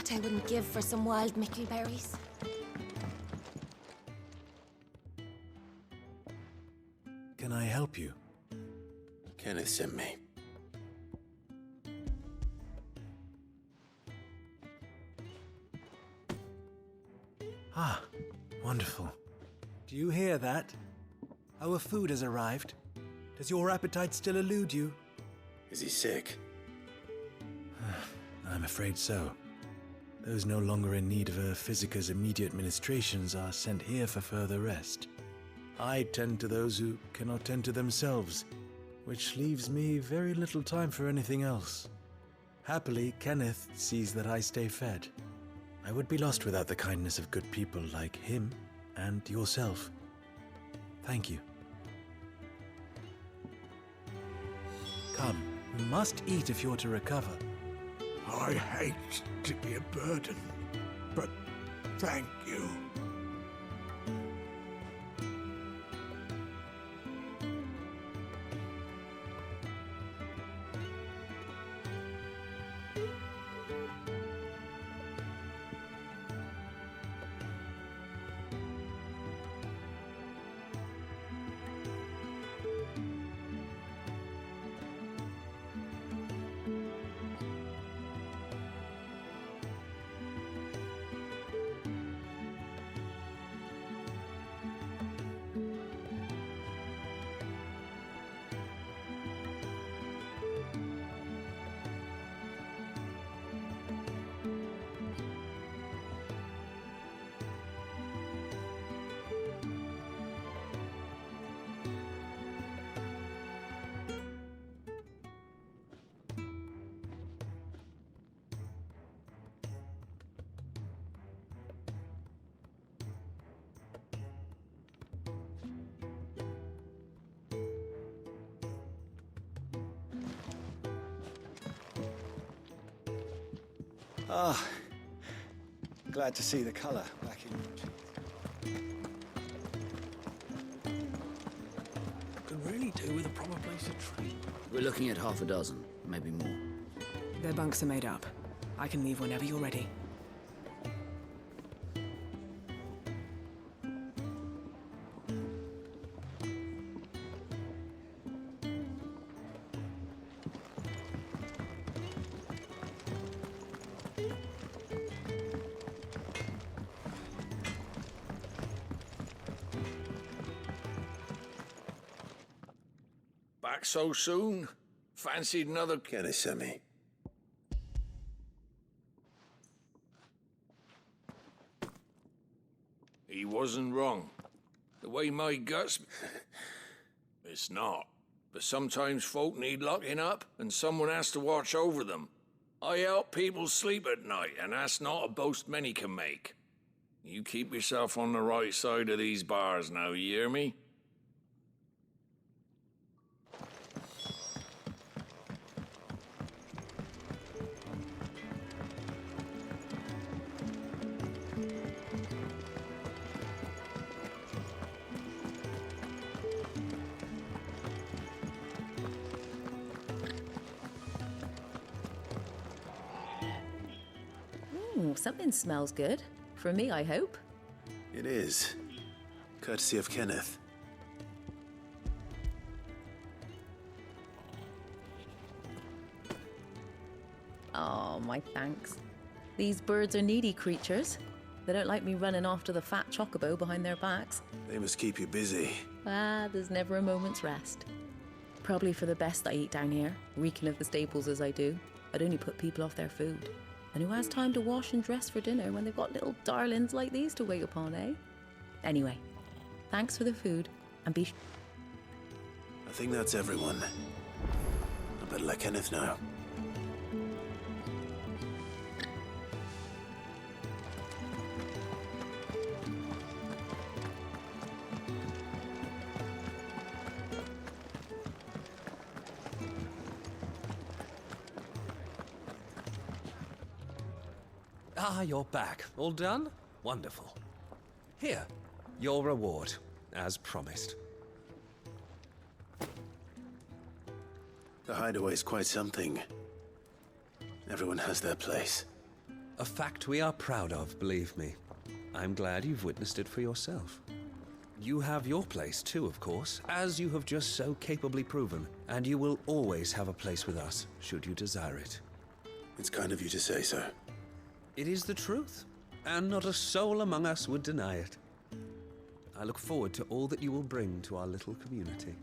That I wouldn't give for some wild mickleberries. Can I help you? Kenneth sent me. Ah, wonderful. Do you hear that? Our food has arrived. Does your appetite still elude you? Is he sick? I'm afraid so. Those no longer in need of a Physica's immediate ministrations are sent here for further rest. I tend to those who cannot tend to themselves, which leaves me very little time for anything else. Happily, Kenneth sees that I stay fed. I would be lost without the kindness of good people like him and yourself. Thank you. Come, you must eat if you're to recover. I hate to be a burden, but thank you. Ah, glad to see the colour back in your cheeks. Could really do with a proper place to train. We're looking at half a dozen, maybe more. Their bunks are made up. I can leave whenever you're ready. Back so soon? Fancied another... Kenneth sent me. He wasn't wrong. The way my guts... It's not. But sometimes folk need locking up, and someone has to watch over them. I help people sleep at night, and that's not a boast many can make. You keep yourself on the right side of these bars now, you hear me? Something smells good. For me, I hope. It is. Courtesy of Kenneth. Oh, my thanks. These birds are needy creatures. They don't like me running after the fat chocobo behind their backs. They must keep you busy. Ah, there's never a moment's rest. Probably for the best I eat down here, reeking of the staples as I do. I'd only put people off their food. And who has time to wash and dress for dinner when they've got little darlings like these to wait upon, eh? Anyway, thanks for the food, and be... I think that's everyone. I better let Kenneth know. Ah, you're back. All done? Wonderful. Here, your reward, as promised. The hideaway's quite something. Everyone has their place. A fact we are proud of, believe me. I'm glad you've witnessed it for yourself. You have your place too, of course, as you have just so capably proven, and you will always have a place with us, should you desire it. It's kind of you to say so. It is the truth, and not a soul among us would deny it. I look forward to all that you will bring to our little community.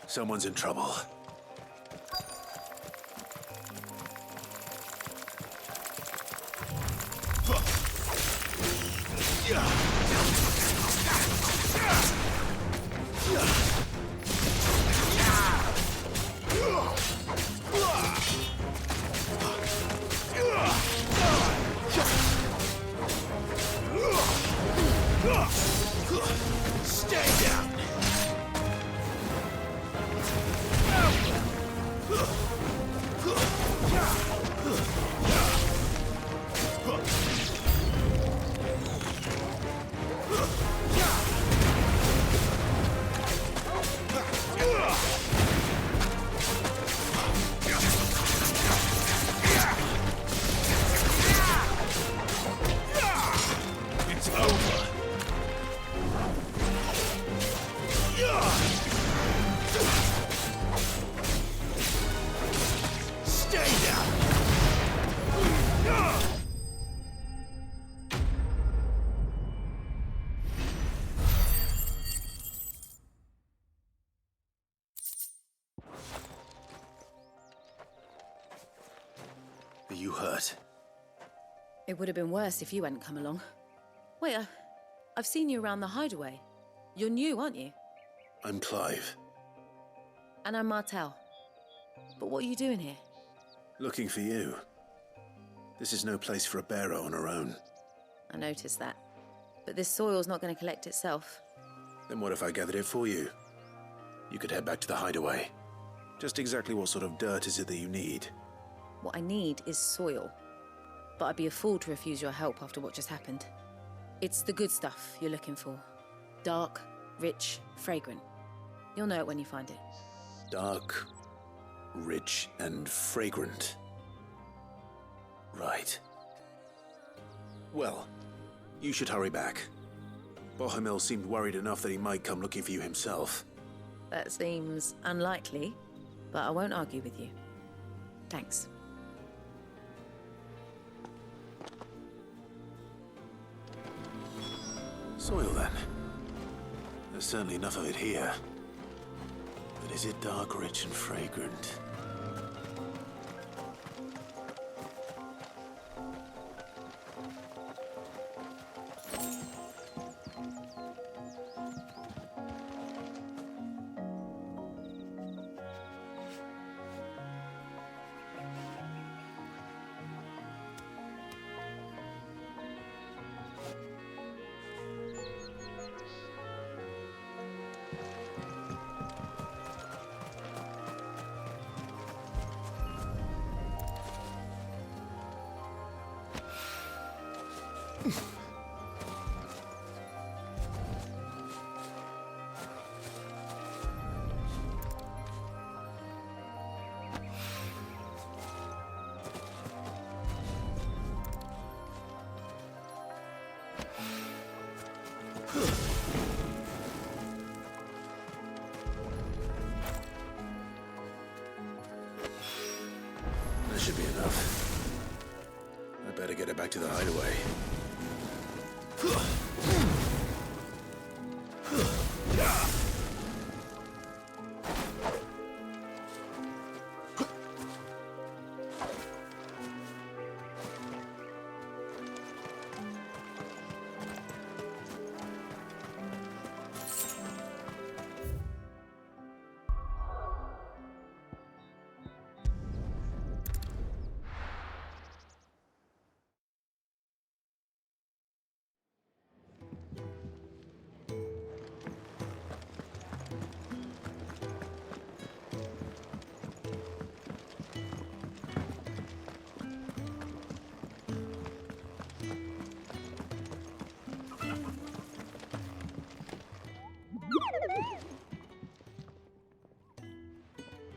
Someone's in trouble. Stay down! It's over. Stay down! Are you hurt? It would have been worse if you hadn't come along. Wait, I've seen you around the hideaway. You're new, aren't you? I'm Clive. And I'm Martel. But what are you doing here? Looking for you. This is no place for a bearer on her own. I noticed that. But this soil's not going to collect itself. Then what if I gathered it for you? You could head back to the hideaway. Just exactly what sort of dirt is it that you need? What I need is soil. But I'd be a fool to refuse your help after what just happened. It's the good stuff you're looking for. Dark, rich, fragrant. You'll know it when you find it. Dark, rich, and fragrant. Right. Well, you should hurry back. Bohemil seemed worried enough that he might come looking for you himself. That seems unlikely, but I won't argue with you. Thanks. Soil, then. There's certainly enough of it here. But is it dark, rich, and fragrant? That should be enough. I better get it back to the hideaway.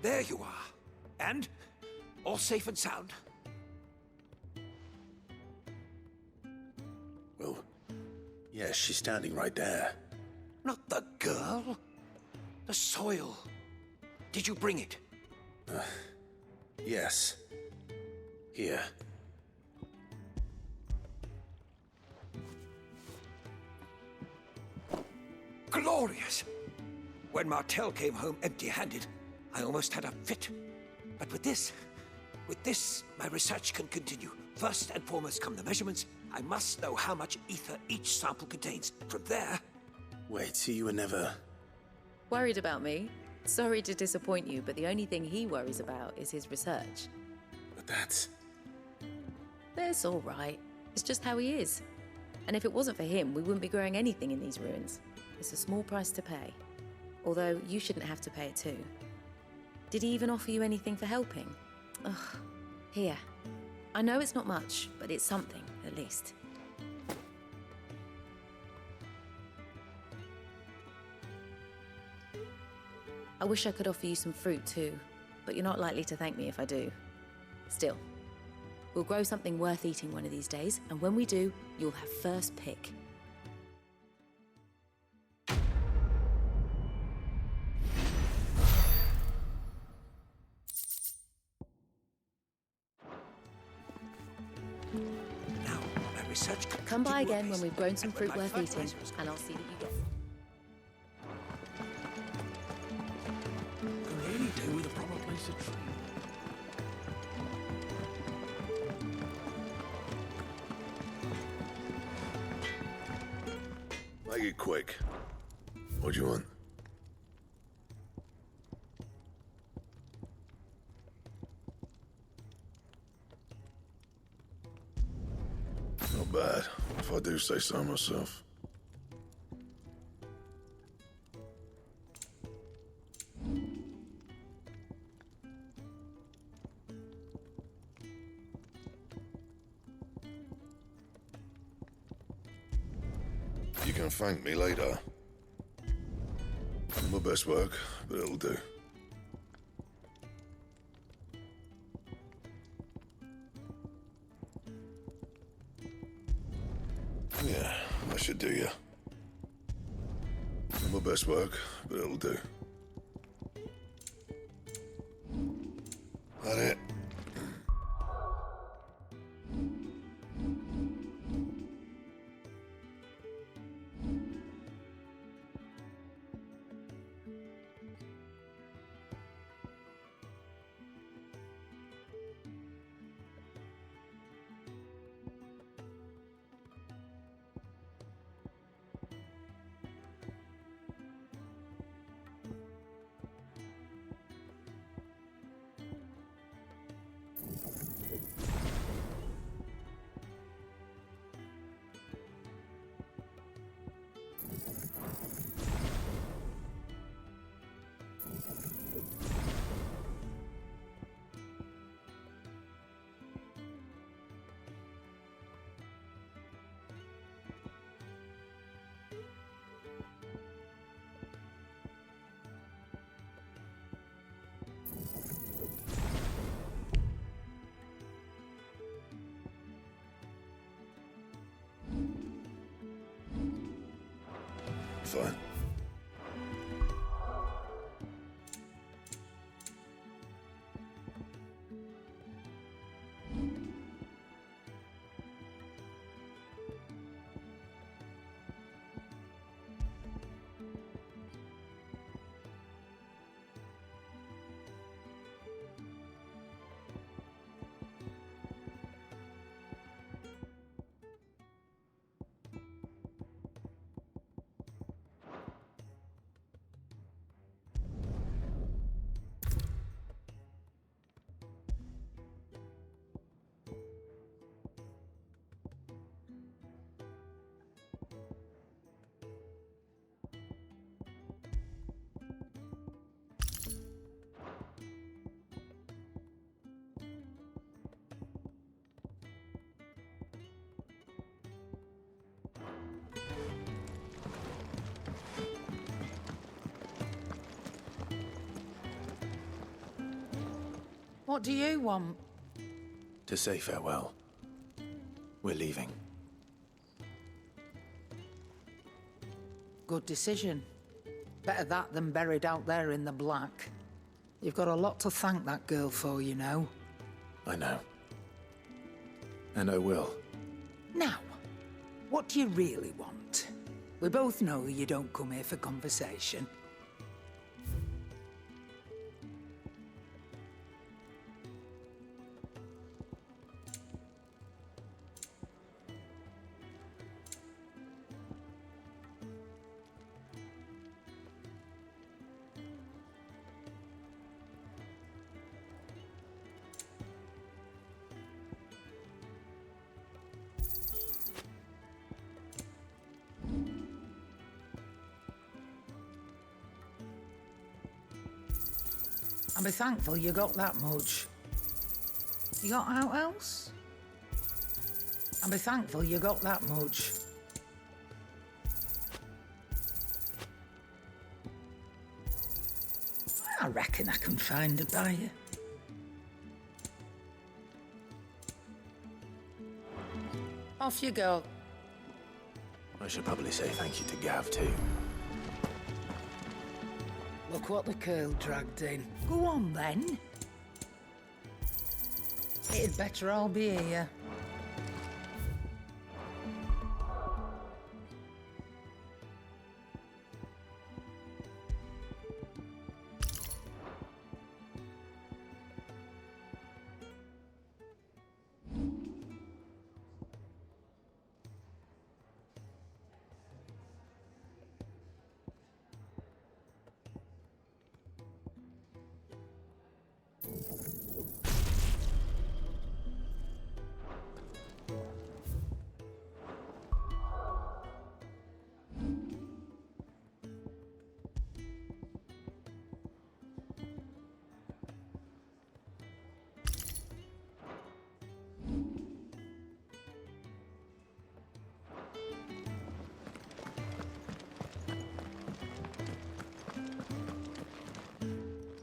There you are. And? All safe and sound? Well, yes, she's standing right there. Not the girl. The soil. Did you bring it? Yes. Here. Glorious! When Martel came home empty-handed, I almost had a fit. But with this, my research can continue. First and foremost come the measurements. I must know how much ether each sample contains. From there... Wait, so you were never... Worried about me? Sorry to disappoint you, but the only thing he worries about is his research. But that's... That's all right. It's just how he is. And if it wasn't for him, we wouldn't be growing anything in these ruins. It's a small price to pay. Although, you shouldn't have to pay it too. Did he even offer you anything for helping? Ugh. Here. I know it's not much, but it's something, at least. I wish I could offer you some fruit too, but you're not likely to thank me if I do. Still, we'll grow something worth eating one of these days, and when we do, you'll have first pick. Now, my research can Come by continue again when apace. we've grown some And when fruit my worth eating, fertilizers and I'll see that you get some. can really do with a proper place to train. Make it quick. What do you want? Not bad, if I do say so myself. You can thank me later. My best work, but it'll do. Yeah, that should do you. My best work, but it'll do. that it? Fine. What do you want? To say farewell. We're leaving. Good decision. Better that than buried out there in the black. You've got a lot to thank that girl for, you know. I know. And I will. Now, what do you really want? We both know you don't come here for conversation. And be thankful you got that much. You got out else? And be thankful you got that much. I reckon I can find a buyer. Off you go. I should probably say thank you to Gav, too. Look what the curl dragged in. Go on, then. It'd better all be here.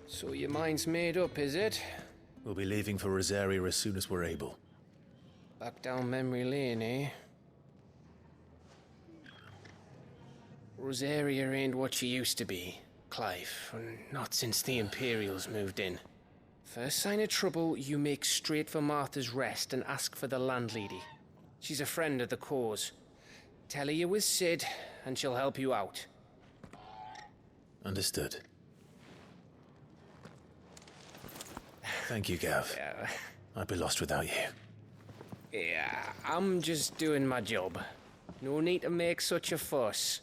So your mind's made up, is it? We'll be leaving for Rosaria as soon as we're able. Back down memory lane, eh? Rosaria ain't what she used to be, Clive. Not since the Imperials moved in. First sign of trouble, you make straight for Martha's Rest and ask for the landlady. She's a friend of the cause. Tell her you're with Sid, and she'll help you out. Understood. Thank you, Gav. Yeah. I'd be lost without you. Yeah, I'm just doing my job. No need to make such a fuss.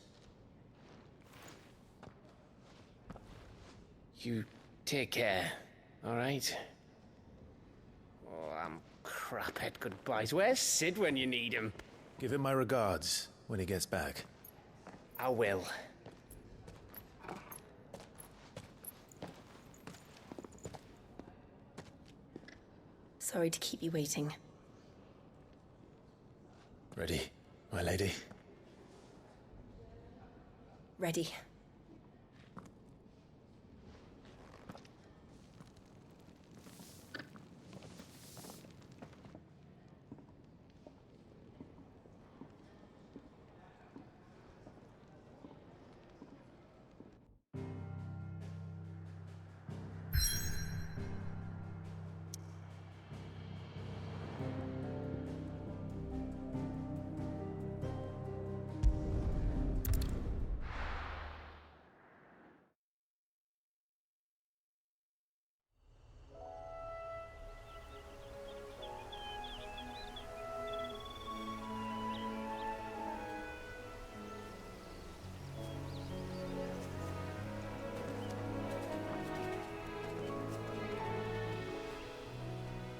You take care, all right? Oh, I'm crap at goodbyes. Where's Sid when you need him? Give him my regards when he gets back. I will. Sorry to keep you waiting. Ready, my lady? Ready.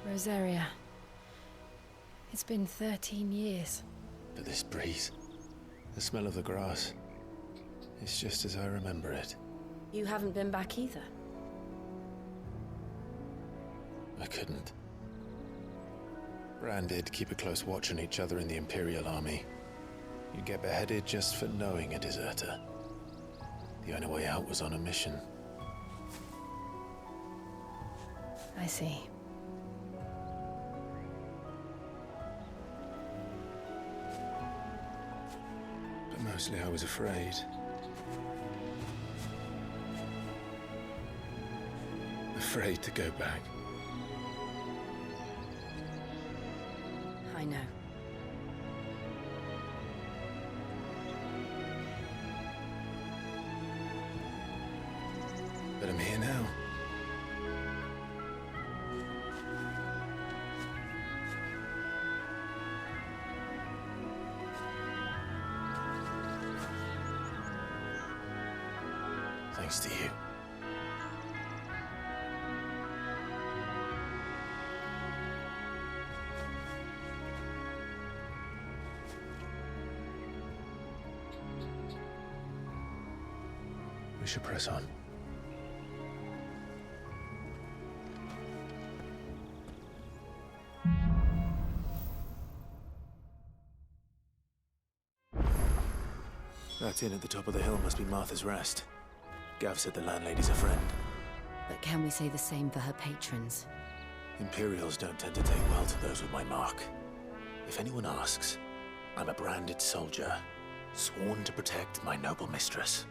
Rosaria. It's been 13 years. But this breeze, the smell of the grass, it's just as I remember it. You haven't been back either. I couldn't. Bran did keep a close watch on each other in the Imperial Army. You get beheaded just for knowing a deserter. The only way out was on a mission. I see. But mostly I was afraid. Afraid to go back. I know. But I'm here now. Thanks to you. We should press on. That inn at the top of the hill must be Martha's Rest. Gav said the landlady's a friend. But can we say the same for her patrons? Imperials don't tend to take well to those with my mark. If anyone asks, I'm a branded soldier, sworn to protect my noble mistress.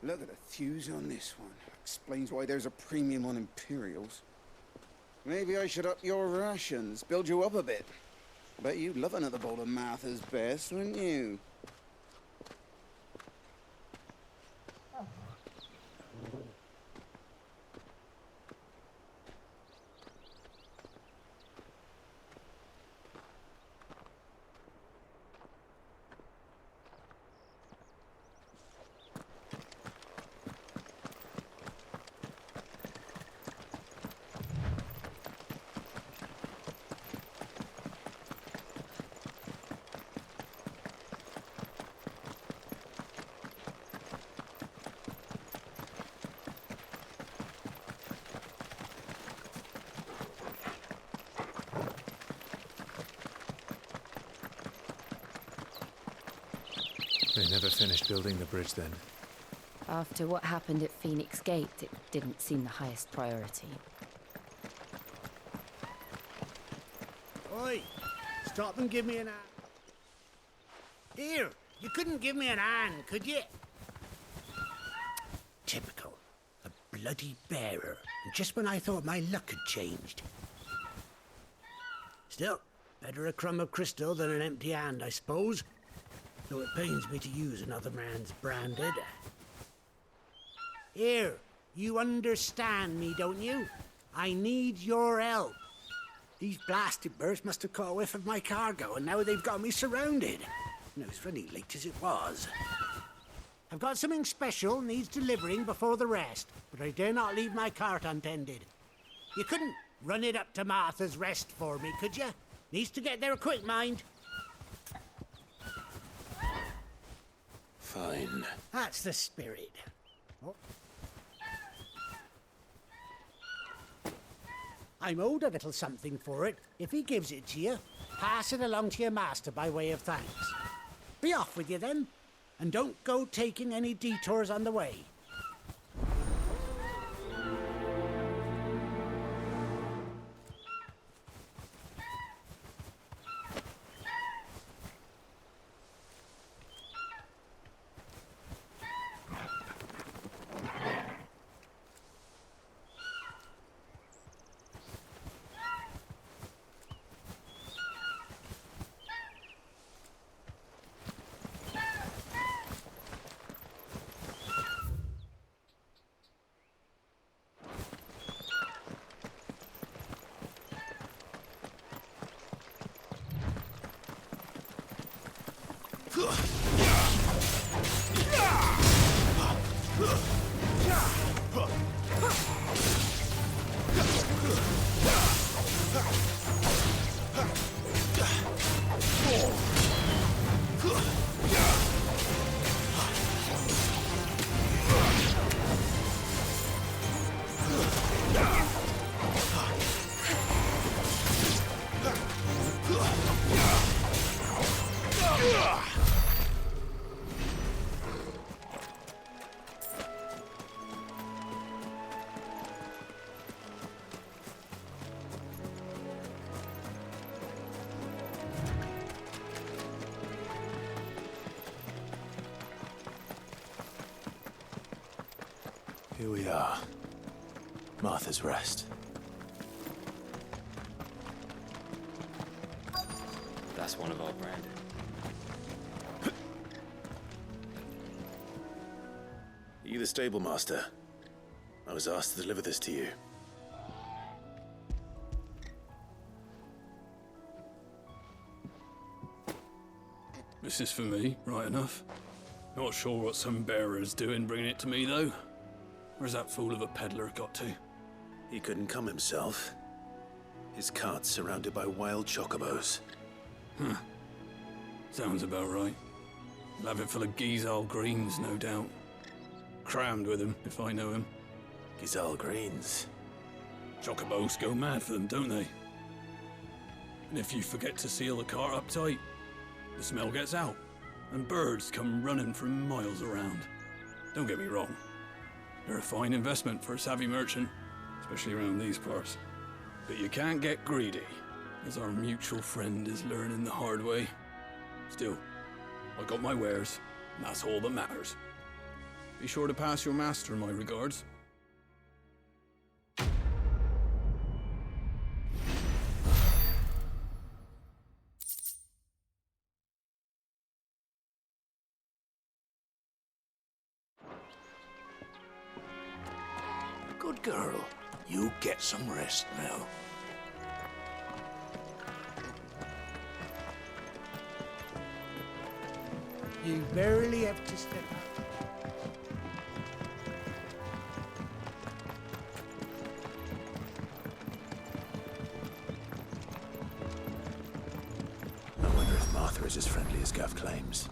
Look at the thews on this one. Explains why there's a premium on Imperials. Maybe I should up your rations, build you up a bit. Bet you'd love another bowl of Martha's Best, wouldn't you? They never finished building the bridge then. After what happened at Phoenix Gate, it didn't seem the highest priority. Oi! Stop and give me an hand. Here, you couldn't give me an hand, could you? Typical. A bloody bearer. And just when I thought my luck had changed. Still, better a crumb of crystal than an empty hand, I suppose. Though it pains me to use another man's branded. Here, you understand me, don't you? I need your help. These blasted birds must have caught a whiff of my cargo, and now they've got me surrounded. No, it's funny late as it was. I've got something special needs delivering before the rest, but I dare not leave my cart untended. You couldn't run it up to Martha's Rest for me, could you? Needs to get there quick, mind. Fine. That's the spirit. Oh. I'm owed a little something for it. If he gives it to you, pass it along to your master by way of thanks. Be off with you then, and don't go taking any detours on the way. Here we are. Martha's Rest. That's one of our branded. Are you the stable master? I was asked to deliver this to you. This is for me, right enough. Not sure what some bearer's doing bringing it to me, though. Where's that fool of a peddler got to? He couldn't come himself. His cart's surrounded by wild chocobos. Huh. Sounds about right. He'll have it full of Gizal greens, no doubt. Crammed with him, if I know him. Gizal greens? Chocobos go mad for them, don't they? And if you forget to seal the cart up tight, the smell gets out, and birds come running from miles around. Don't get me wrong. They're a fine investment for a savvy merchant, especially around these parts. But you can't get greedy, as our mutual friend is learning the hard way. Still, I got my wares, and that's all that matters. Be sure to pass your master my regards. Good girl. You get some rest now. You barely have to step out. I wonder if Martha is as friendly as Gav claims.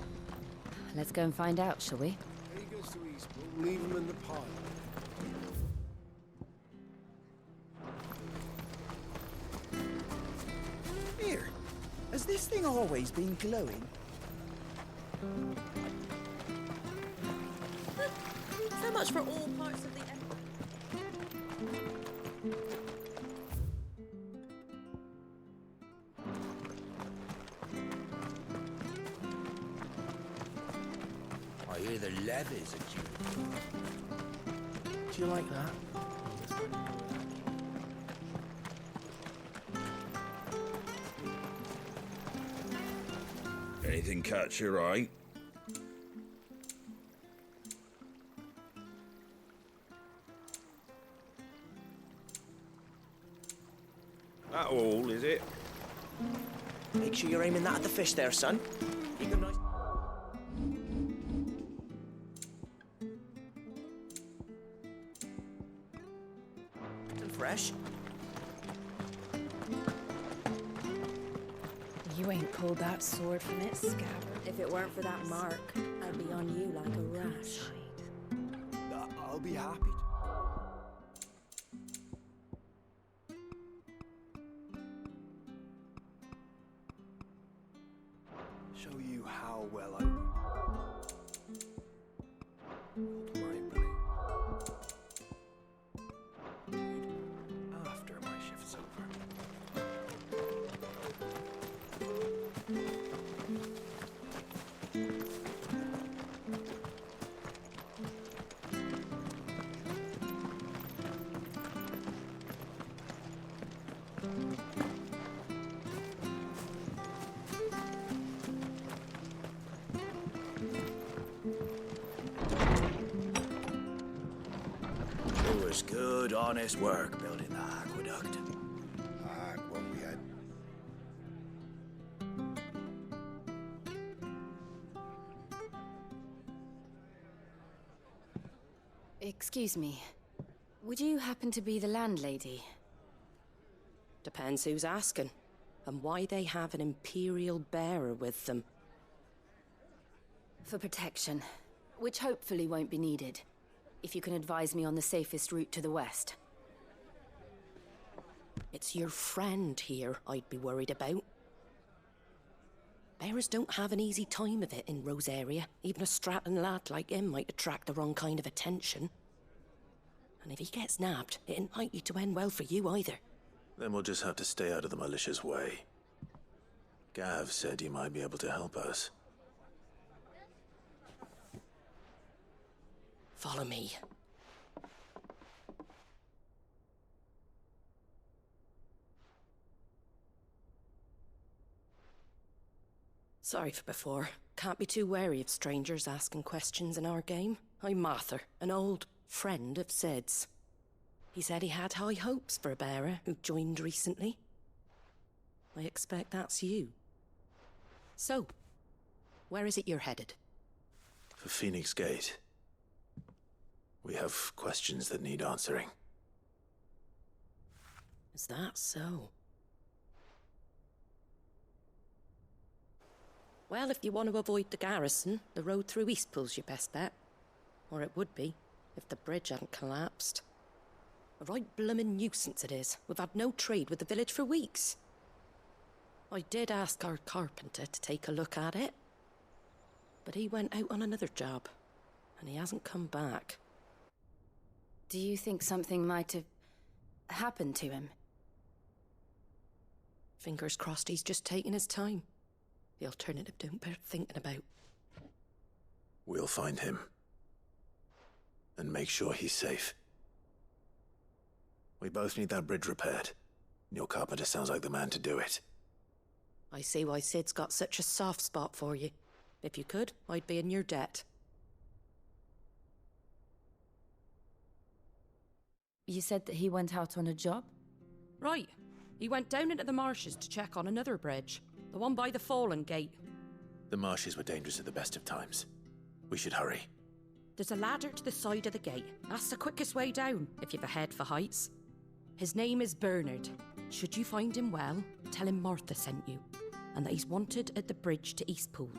Let's go and find out, shall we? He goes to East. We'll leave him in the pile. Here, has this thing always been glowing? So much for all parts of the I hear the levies at you. Do you like that? Anything catch your eye? That all, is it? Make sure you're aiming that at the fish there, son. Keep them nice. And fresh. You ain't pulled that sword from its scabbard. If it weren't for that mark, I'd be on you like a rash. I'll be happy to. Show you how well I would. Mind me. After my shift's over. It was good, honest work building the aqueduct. What we had. Excuse me. Would you happen to be the landlady? Depends who's asking, and why they have an Imperial bearer with them. For protection, which hopefully won't be needed. If you can advise me on the safest route to the west. It's your friend here I'd be worried about. Bearers don't have an easy time of it in Rose area. Even a Stratton lad like him might attract the wrong kind of attention. And if he gets nabbed, it ain't likely to end well for you either. Then we'll just have to stay out of the malicious way. Gav said you might be able to help us. Follow me. Sorry for before. Can't be too wary of strangers asking questions in our game. I'm Martha, an old friend of Sid's. He said he had high hopes for a bearer who joined recently. I expect that's you. So, where is it you're headed? For Phoenix Gate. We have questions that need answering. Is that so? Well, if you want to avoid the garrison, the road through Eastpool's your best bet. Or it would be, if the bridge hadn't collapsed. A right bloomin' nuisance it is. We've had no trade with the village for weeks. I did ask our carpenter to take a look at it. But he went out on another job, and he hasn't come back. Do you think something might have happened to him? Fingers crossed he's just taking his time. The alternative don't bear thinking about. We'll find him. and make sure he's safe. We both need that bridge repaired. Your carpenter sounds like the man to do it. I see why Sid's got such a soft spot for you. If you could, I'd be in your debt. You said that he went out on a job? Right. He went down into the marshes to check on another bridge. The one by the Fallen Gate. The marshes were dangerous at the best of times. We should hurry. There's a ladder to the side of the gate. That's the quickest way down, if you've a head for heights. His name is Bernard. Should you find him well, tell him Martha sent you, and that he's wanted at the bridge to Eastpool.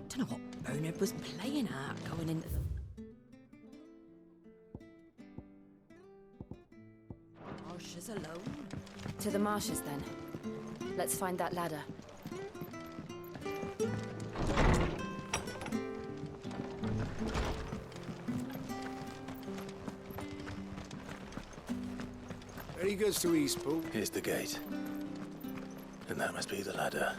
Don't know what Bernard was playing at going into the marshes alone. To the marshes, then. Let's find that ladder. Very good to Eastpool. Here's the gate. And that must be the ladder.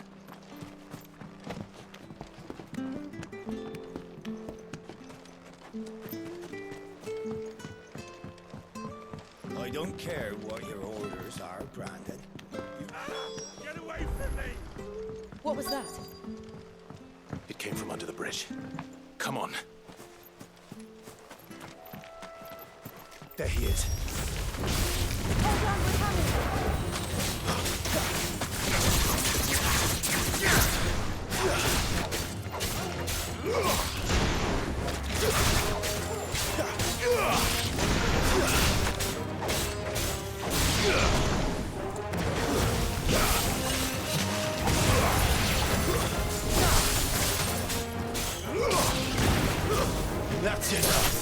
I don't care what your orders are, Brandon. Get away from me! What was that? It came from under the bridge. Come on. There he is. Hold on, we're coming! That's enough.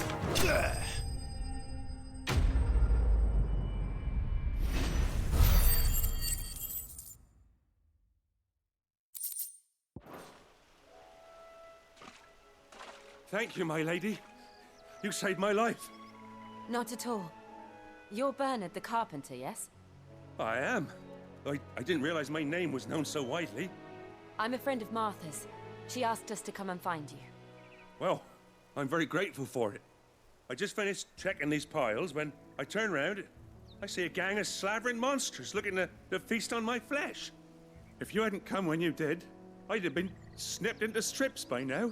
Thank you, my lady. You saved my life. Not at all. You're Bernard the carpenter, yes? I am. I didn't realize my name was known so widely. I'm a friend of Martha's. She asked us to come and find you. Well, I'm very grateful for it. I just finished checking these piles when I turn around. I see a gang of slavering monsters looking to feast on my flesh. If you hadn't come when you did, I'd have been snipped into strips by now.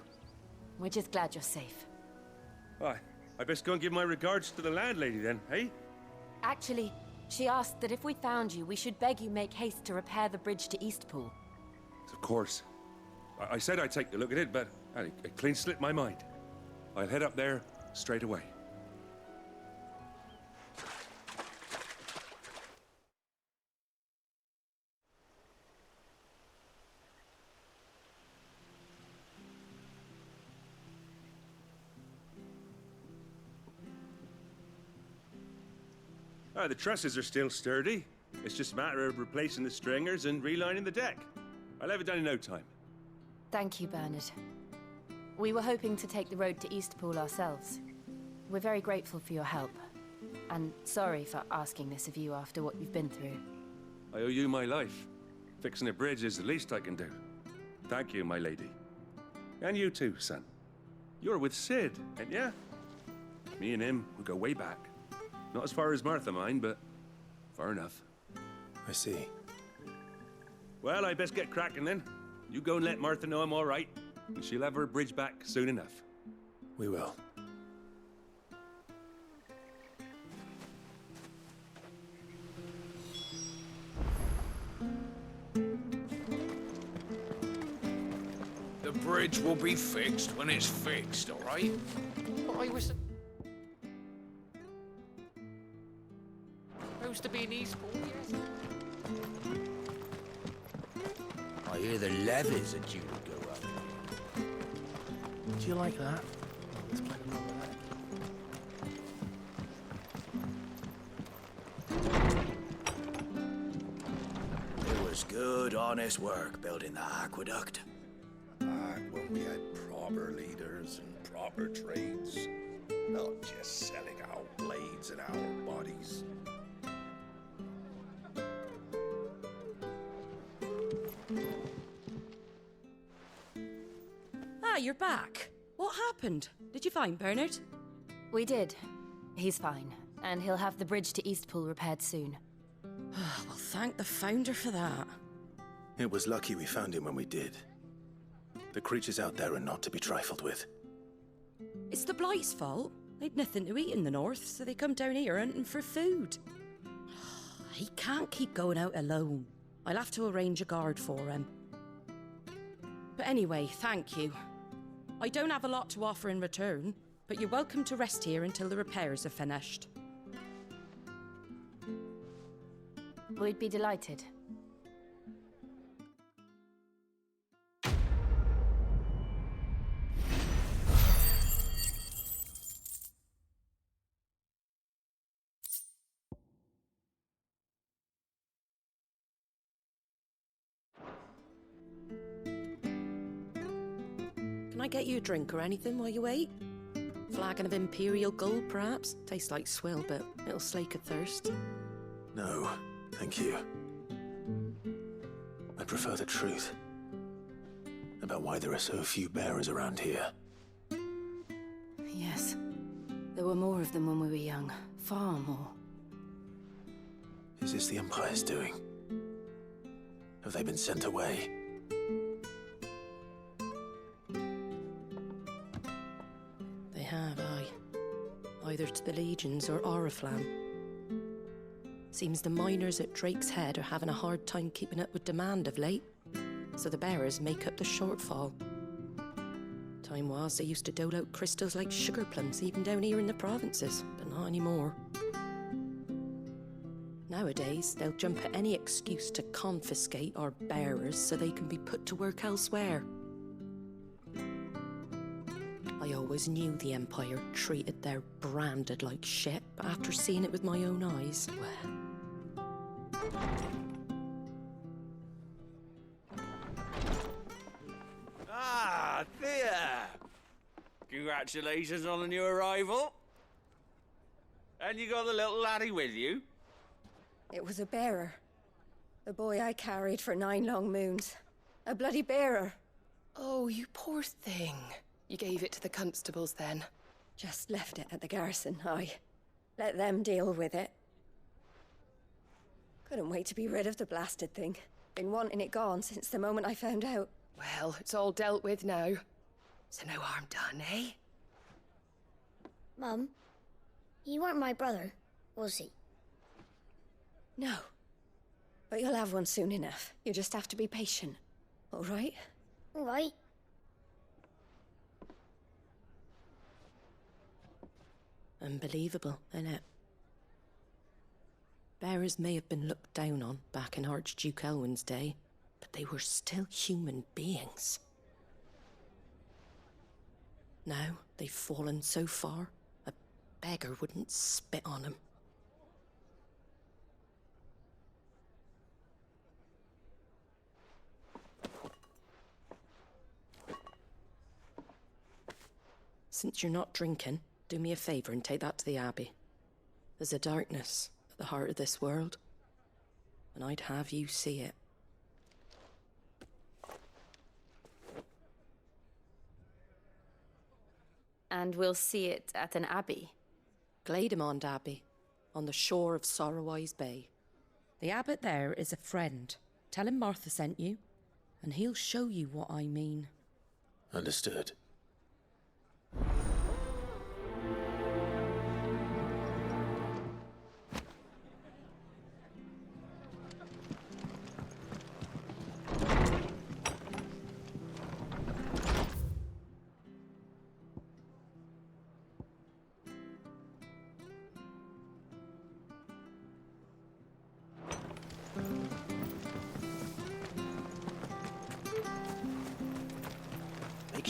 We're just glad you're safe. I best go and give my regards to the landlady then, eh? Actually, she asked that if we found you, we should beg you make haste to repair the bridge to Eastpool. Of course. I said I'd take a look at it, but it clean slipped my mind. I'll head up there straight away. The trusses are still sturdy. It's just a matter of replacing the stringers and relining the deck. I'll have it done in no time. Thank you, Bernard. We were hoping to take the road to Eastpool ourselves. We're very grateful for your help. And sorry for asking this of you after what you've been through. I owe you my life. Fixing a bridge is the least I can do. Thank you, my lady. And you too, son. You're with Sid, ain't ya? Me and him, we go way back. Not as far as Martha, mind, but far enough. I see. Well, I best get cracking then. You go and let Martha know I'm all right, and she'll have her bridge back soon enough. We will. The bridge will be fixed when it's fixed, all right? But I was supposed to be in Eastpool, yes? hear the levies are due to go up. Do you like that? Let's play along with that. It was good, honest work building the aqueduct. When we had proper leaders and proper trades, not just selling our blades and our bodies. Ah, you're back. What happened? Did you find Bernard? We did. He's fine, and he'll have the bridge to Eastpool repaired soon. Well, thank the Founder for that. It was lucky we found him when we did. The creatures out there are not to be trifled with. It's the Blight's fault. They'd nothing to eat in the north, so they come down here hunting for food. He can't keep going out alone. I'll have to arrange a guard for him. But anyway, thank you. I don't have a lot to offer in return, but you're welcome to rest here until the repairs are finished. We'd be delighted. Can I get you a drink or anything while you wait? Flagon of Imperial Gold, perhaps? Tastes like swill, but it'll slake a thirst. No, thank you. I prefer the truth about why there are so few bearers around here. Yes. There were more of them when we were young. Far more. Is this the Empire's doing? Have they been sent away? They have, aye. Either to the Legions or Oriflamme. Seems the miners at Drake's Head are having a hard time keeping up with demand of late, so the bearers make up the shortfall. Time was they used to dole out crystals like sugar plums even down here in the provinces, but not anymore. Nowadays, they'll jump at any excuse to confiscate our bearers so they can be put to work elsewhere. I always knew the Empire treated their branded like shit, but after seeing it with my own eyes, well... Ah, Thea! Congratulations on the new arrival. And you got the little laddie with you? It was a bearer. The boy I carried for 9 long moons. A bloody bearer. Oh, you poor thing. You gave it to the constables then? Just left it at the garrison, aye. Let them deal with it. Couldn't wait to be rid of the blasted thing. Been wanting it gone since the moment I found out. Well, it's all dealt with now. So no harm done, eh? Mum, he weren't my brother, was he? No. But you'll have one soon enough. You just have to be patient. All right? All right. Unbelievable, innit? Bearers may have been looked down on back in Archduke Elwin's day, but they were still human beings. Now they've fallen so far, a beggar wouldn't spit on them. Since you're not drinking, do me a favour and take that to the Abbey. There's a darkness at the heart of this world, and I'd have you see it. And we'll see it at an abbey? Glademond Abbey, on the shore of Sorrowwise Bay. The abbot there is a friend. Tell him Martha sent you, and he'll show you what I mean. Understood.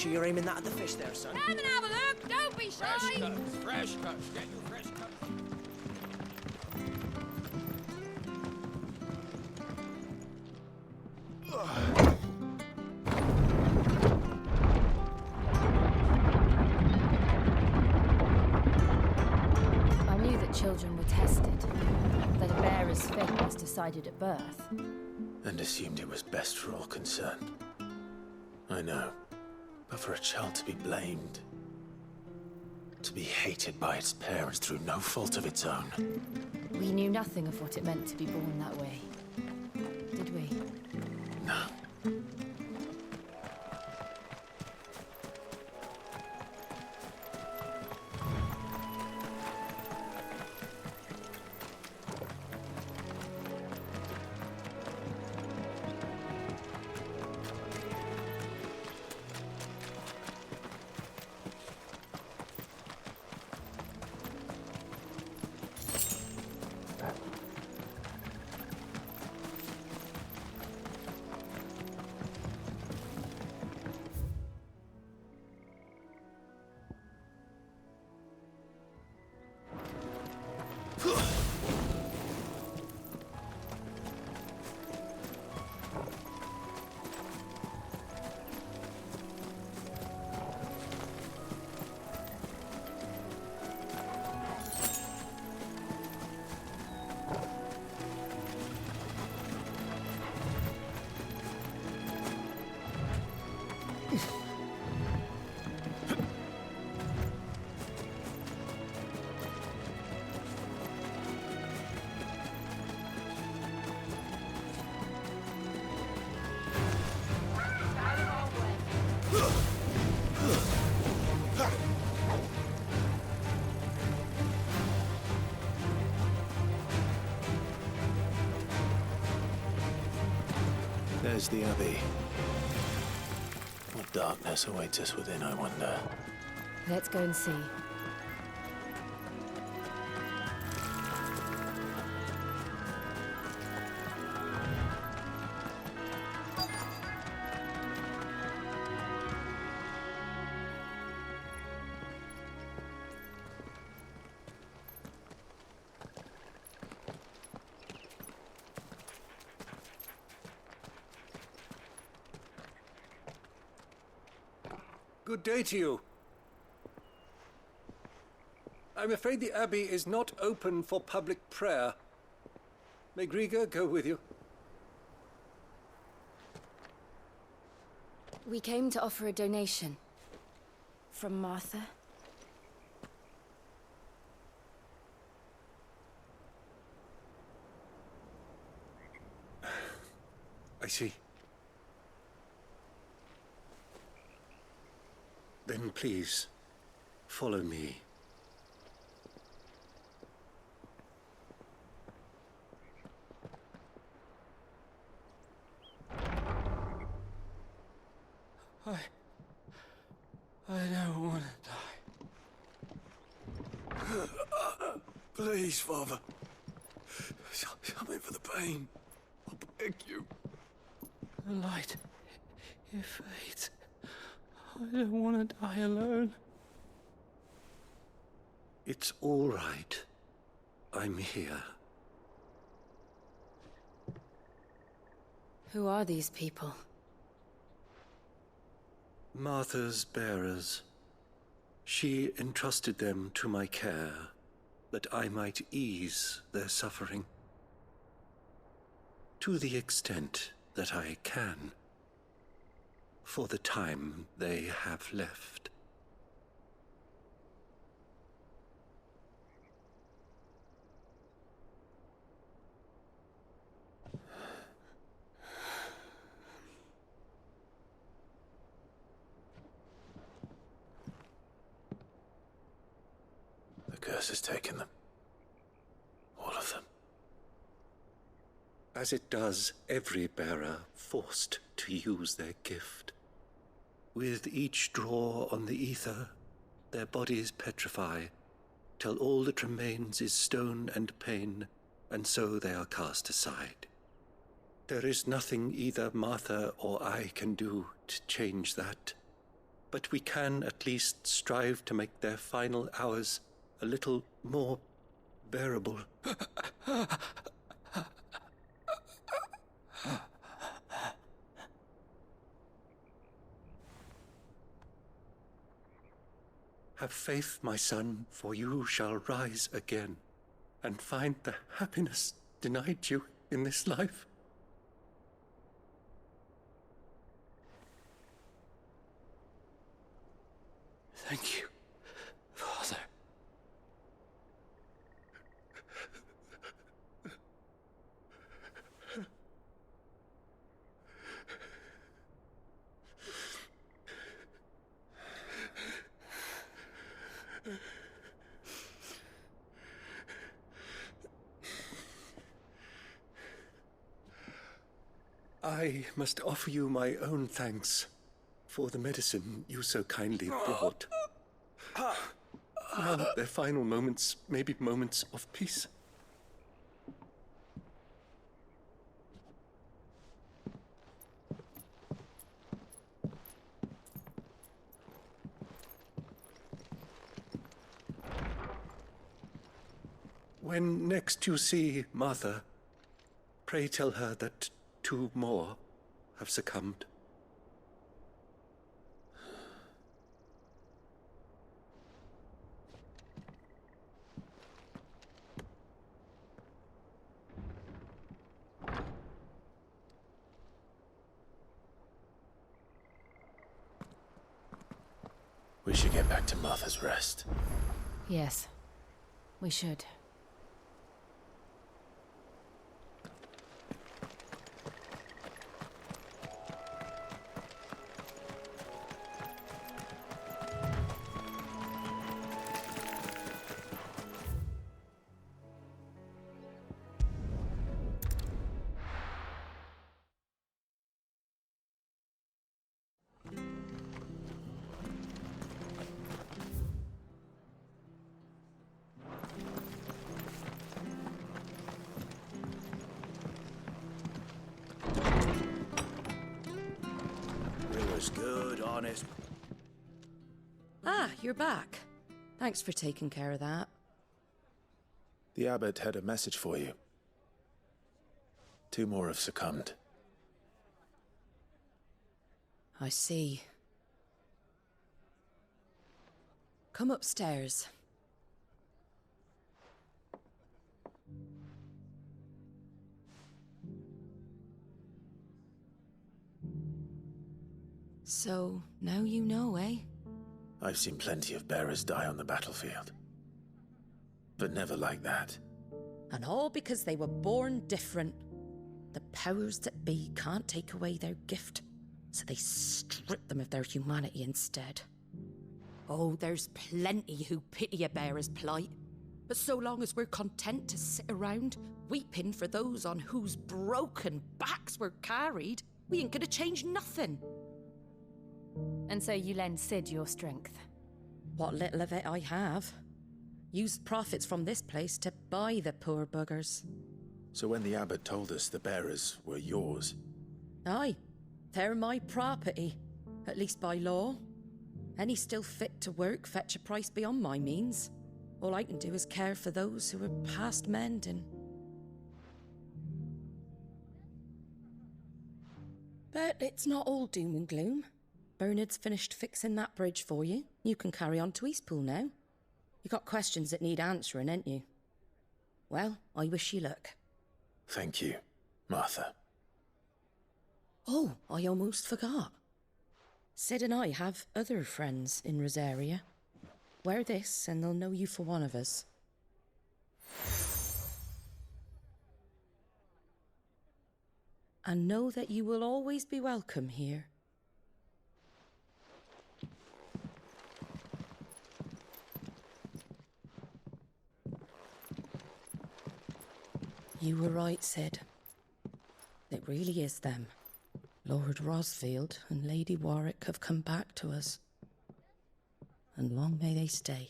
sure you're aiming that at the fish there, son. Come and have a look. Don't be shy. Fresh cuts. Get your fresh cuts. I knew that children were tested, that a bearer's fate was decided at birth. And assumed it was best for all concerned. I know. But for a child to be blamed, to be hated by its parents through no fault of its own. We knew nothing of what it meant to be born that way, did we? No. There's the Abbey. What darkness awaits us within, I wonder? Let's go and see. Good day to you. I'm afraid the Abbey is not open for public prayer. May Griga go with you? We came to offer a donation. From Martha. I see. Then please, follow me. I don't want to die. Please, Father. Help me for the pain. I beg you. The light, it fades. I don't want to die alone. It's all right. I'm here. Who are these people? Martha's bearers. She entrusted them to my care, that I might ease their suffering. To the extent that I can. For the time they have left. The curse has taken them. All of them. As it does every bearer forced to use their gift. With each draw on the ether, their bodies petrify, till all that remains is stone and pain, and so they are cast aside. There is nothing either Martha or I can do to change that. but we can at least strive to make their final hours a little more bearable. Have faith, my son, for you shall rise again and find the happiness denied you in this life. Thank you, Father. I must offer you my own thanks for the medicine you so kindly brought. Now, their final moments may be moments of peace. When next you see Martha, pray tell her that 2 more have succumbed. We should get back to Martha's Rest. Yes, we should. Good, honest. Ah, you're back. Thanks for taking care of that. The abbot had a message for you. 2 more have succumbed. I see. Come upstairs. So, now you know, eh? I've seen plenty of bearers die on the battlefield. But never like that. And all because they were born different. The powers that be can't take away their gift, so they strip them of their humanity instead. Oh, there's plenty who pity a bearer's plight. But so long as we're content to sit around, weeping for those on whose broken backs we're carried, we ain't gonna change nothing. And so you lend Sid your strength? What little of it I have. Used profits from this place to buy the poor buggers. So when the abbot told us the bearers were yours... Aye, they're my property, at least by law. Any still fit to work fetch a price beyond my means. All I can do is care for those who are past mending. But it's not all doom and gloom. Bernard's finished fixing that bridge for you. You can carry on to Eastpool now. You got questions that need answering, ain't you? Well, I wish you luck. Thank you, Martha. Oh, I almost forgot. Sid and I have other friends in Rosaria. Wear this and they'll know you for one of us. And know that you will always be welcome here. You were right, Sid. It really is them. Lord Rosfield and Lady Warwick have come back to us. And long may they stay.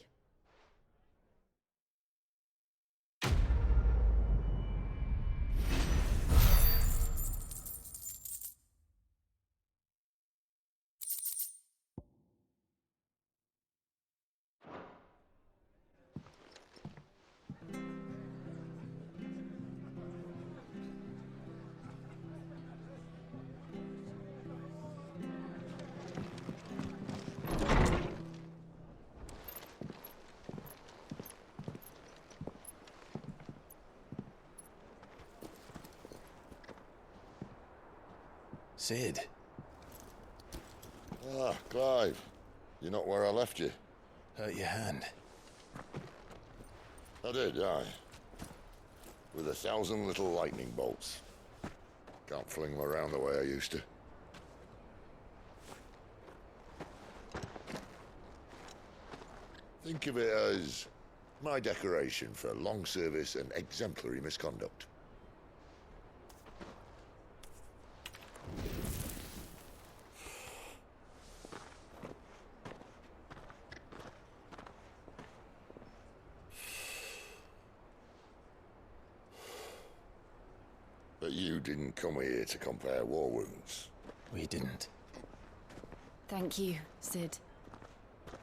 Sid. Ah, Clive. You're not where I left you. Hurt your hand. I did, aye. With 1,000 little lightning bolts. Can't fling them around the way I used to. Think of it as my decoration for long service and exemplary misconduct. But you didn't come here to compare war wounds. We didn't. Thank you, Sid.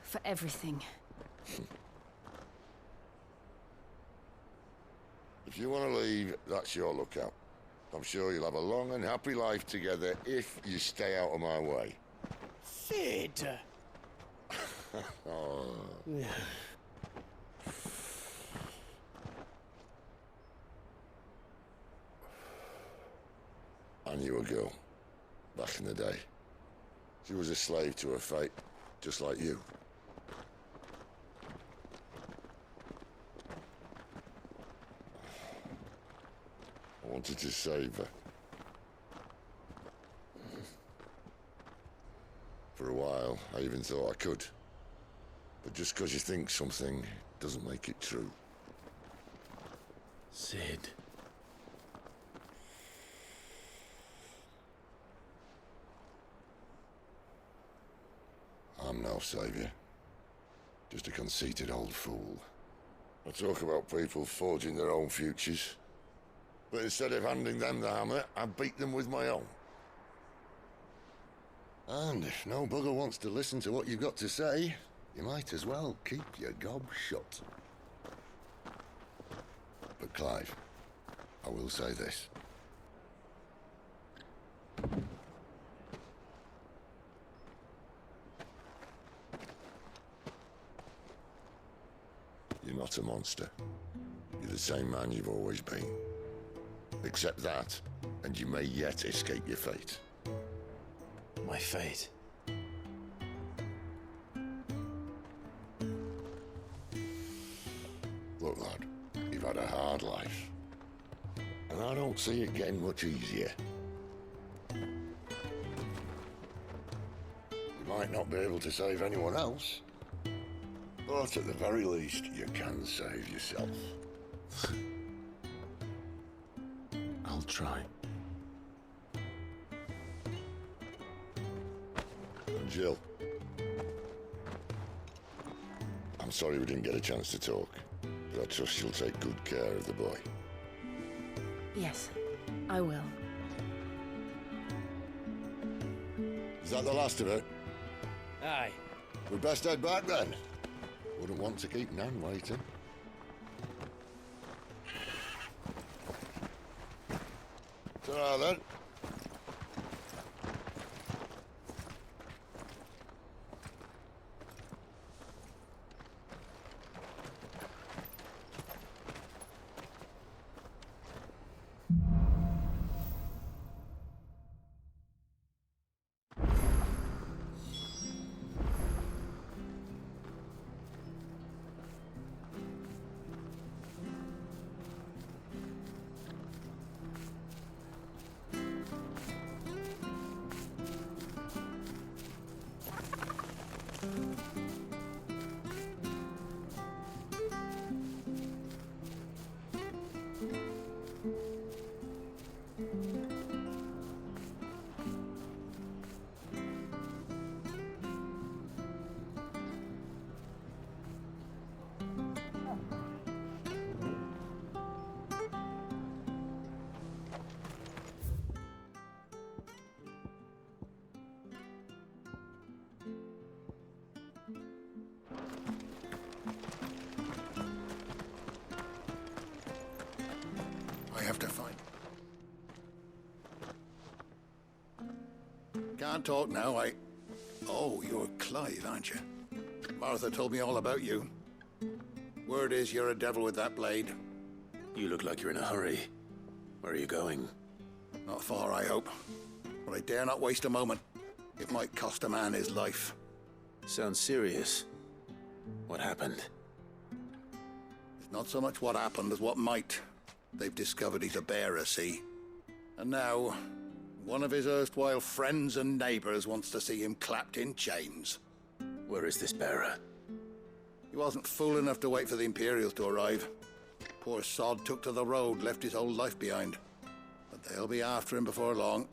For everything. If you want to leave, that's your lookout. I'm sure you'll have a long and happy life together if you stay out of my way. Sid! Oh. I knew a girl, back in the day. She was a slave to her fate, just like you. I wanted to save her. For a while, I even thought I could. But just because you think something doesn't make it true. Sid. I'm no savior. Just a conceited old fool. I talk about people forging their own futures. But instead of handing them the hammer, I beat them with my own. And if no bugger wants to listen to what you've got to say, you might as well keep your gob shut. But Clive, I will say this. You're not a monster. You're the same man you've always been. Accept that, and you may yet escape your fate. My fate? Look, lad, you've had a hard life. And I don't see it getting much easier. You might not be able to save anyone else, but at the very least, you can save yourself. I'll try. And Jill, I'm sorry we didn't get a chance to talk, but I trust she'll take good care of the boy. Yes, I will. Is that the last of it? Aye. We'd best head back then. Wouldn't want to keep Nan waiting. Ta-ra then. I have to find. Can't talk now, Oh, you're Clive, aren't you? Martha told me all about you. Word is you're a devil with that blade. You look like you're in a hurry. Where are you going? Not far, I hope. but I dare not waste a moment. It might cost a man his life. Sounds serious. What happened? It's not so much what happened as what might. They've discovered he's a bearer, see? And now, one of his erstwhile friends and neighbors wants to see him clapped in chains. Where is this bearer? He wasn't fool enough to wait for the Imperials to arrive. Poor sod took to the road, left his whole life behind. But they'll be after him before long.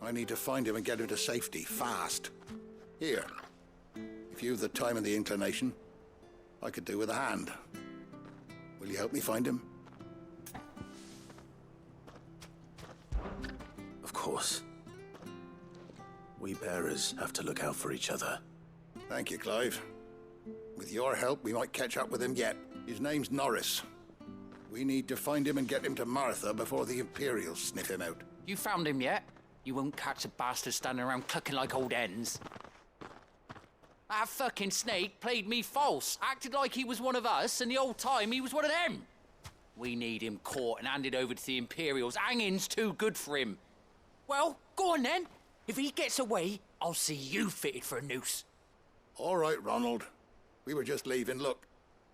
I need to find him and get him to safety, fast. Here, if you've the time and the inclination, I could do with a hand. Will you help me find him? Of course. We bearers have to look out for each other. Thank you, Clive. With your help, we might catch up with him yet. His name's Norris. We need to find him and get him to Martha before the Imperials sniff him out. You found him yet? You won't catch a bastard standing around clucking like old hens. That fucking snake played me false, acted like he was one of us, and the whole time he was one of them. We need him caught and handed over to the Imperials. Hanging's too good for him. Well, go on then. If he gets away, I'll see you fitted for a noose. All right, Ronald. We were just leaving. Look,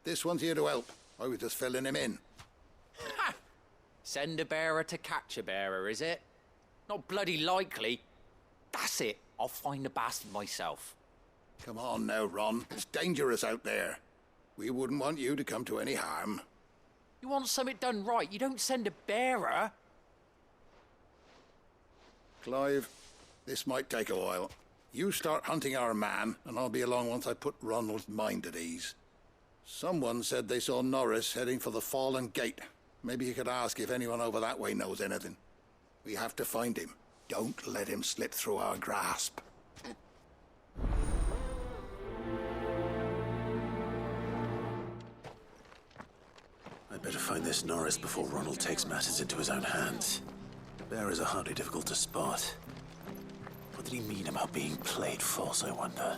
this one's here to help. I was just filling him in. Ha! Send a bearer to catch a bearer, is it? Not bloody likely. That's it. I'll find the bastard myself. Come on now, Ron. It's dangerous out there. We wouldn't want you to come to any harm. You want something done right, you don't send a bearer. Clive, this might take a while. You start hunting our man, and I'll be along once I put Ronald's mind at ease. Someone said they saw Norris heading for the Fallen Gate. Maybe you could ask if anyone over that way knows anything. We have to find him. Don't let him slip through our grasp. I'd better find this Norris before Ronald takes matters into his own hands. Bearers are hardly difficult to spot. What did he mean about being played false, I wonder?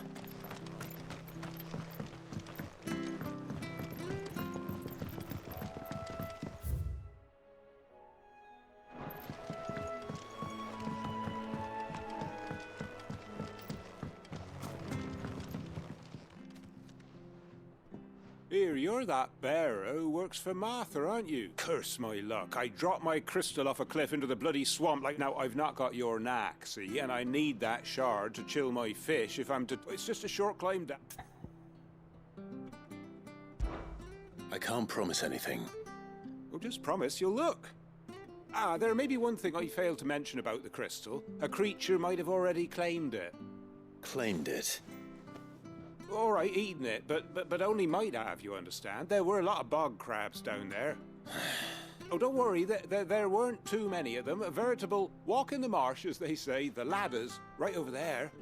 Here, you're that bearer who works for Martha, aren't you? Curse my luck. I dropped my crystal off a cliff into the bloody swamp like now I've not got your knack, see? And I need that shard to chill my fish if I'm to... It's just a short climb down. I can't promise anything. Well, just promise you'll look. Ah, there may be one thing I failed to mention about the crystal. A creature might have already claimed it. Claimed it? All right, eaten it, but only might have, you understand. There were a lot of bog crabs down there. Oh, don't worry, there weren't too many of them. A veritable walk in the marsh, as they say, the ladders, right over there.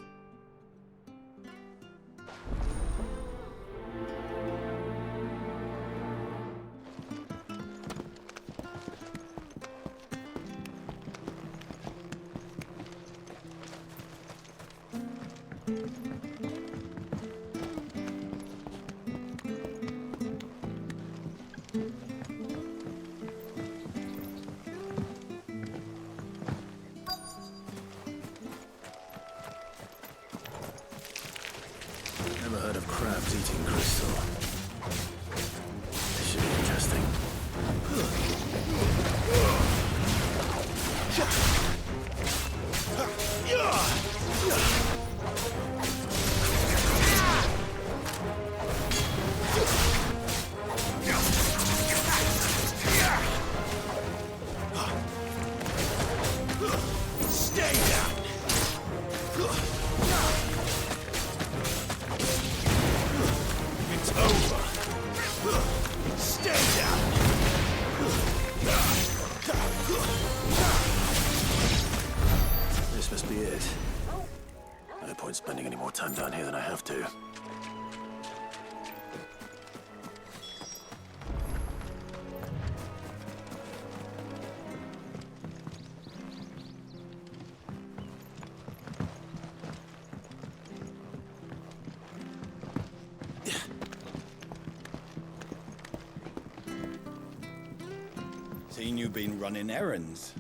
Never heard of crabs eating crystal. This should be interesting. Stay down! It's over! Stay down! This must be it. No point spending any more time down here than I have to. Seen you been running errands.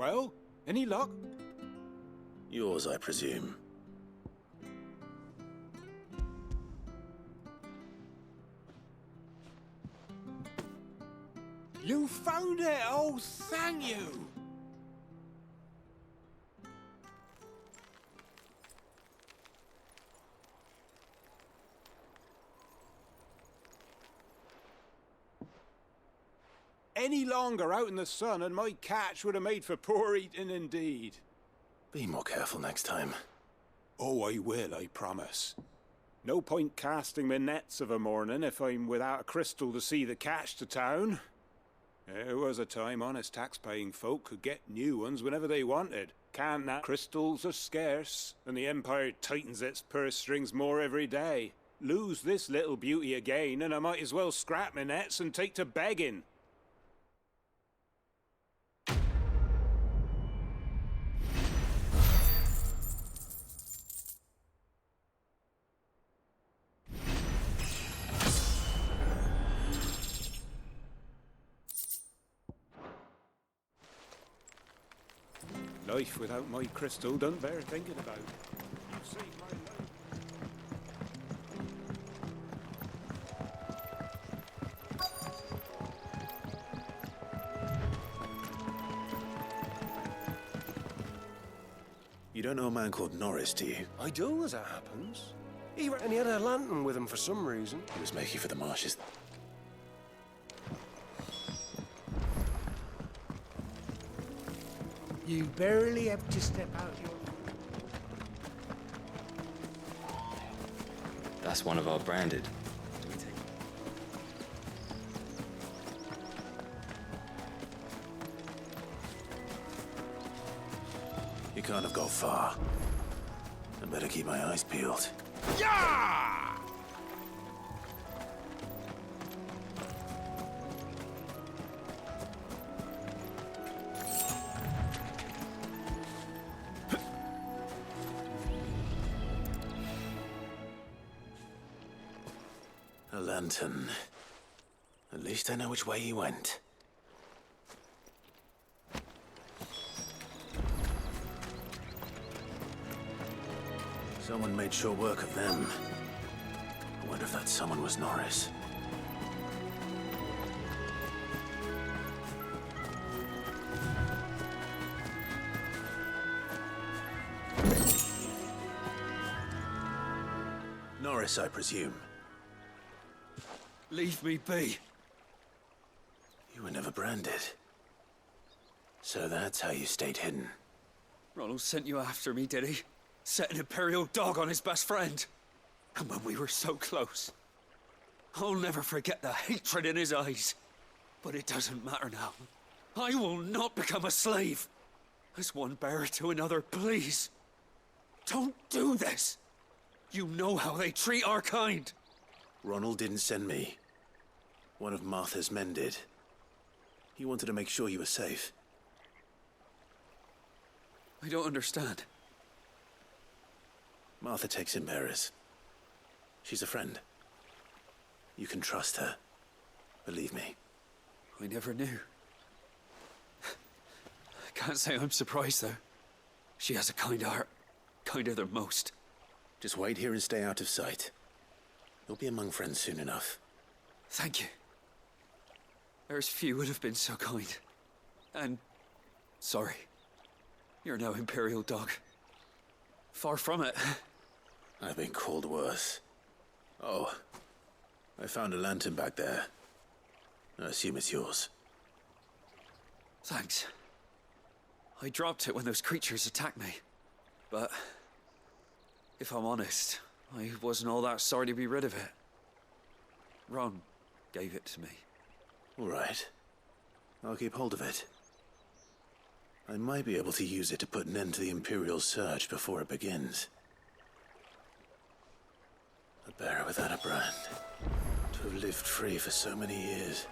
Well, any luck? Yours, I presume. You found it! Oh, thank you! Any longer out in the sun and my catch would have made for poor eating indeed. Be more careful next time. Oh, I will, I promise. No point casting my nets of a morning if I'm without a crystal to see the catch to town. There was a time honest tax-paying folk could get new ones whenever they wanted. Can't that crystals are scarce, and the Empire tightens its purse strings more every day. Lose this little beauty again, and I might as well scrap my nets and take to begging. Life without my crystal don't bear thinking about. You've saved my life. You don't know a man called Norris, do you? I do, as it happens. He reckon he had a lantern with him for some reason. He was making for the marshes. You barely have to step out your... That's one of our branded. You can't have got far. I better keep my eyes peeled. Yeah! A lantern. At least I know which way he went. Someone made sure work of them. I wonder if that someone was Norris. Norris, I presume. Leave me be. You were never branded. So that's how you stayed hidden. Ronald sent you after me, did he? Set an Imperial dog on his best friend. And when we were so close. I'll never forget the hatred in his eyes. But it doesn't matter now. I will not become a slave. As one bearer to another, please. Don't do this. You know how they treat our kind. Ronald didn't send me. One of Martha's men did. He wanted to make sure you were safe. I don't understand. Martha takes in bearers. She's a friend. You can trust her. Believe me. I never knew. I can't say I'm surprised, though. She has a kind heart. Kinder than most. Just wait here and stay out of sight. You'll be among friends soon enough. Thank you. There's few would have been so kind. And... sorry. You're no Imperial dog. Far from it. I've been called worse. Oh. I found a lantern back there. I assume it's yours. Thanks. I dropped it when those creatures attacked me. But... if I'm honest, I wasn't all that sorry to be rid of it. Ron gave it to me. All right. I'll keep hold of it. I might be able to use it to put an end to the Imperial surge before it begins. A bearer without a brand. To have lived free for so many years.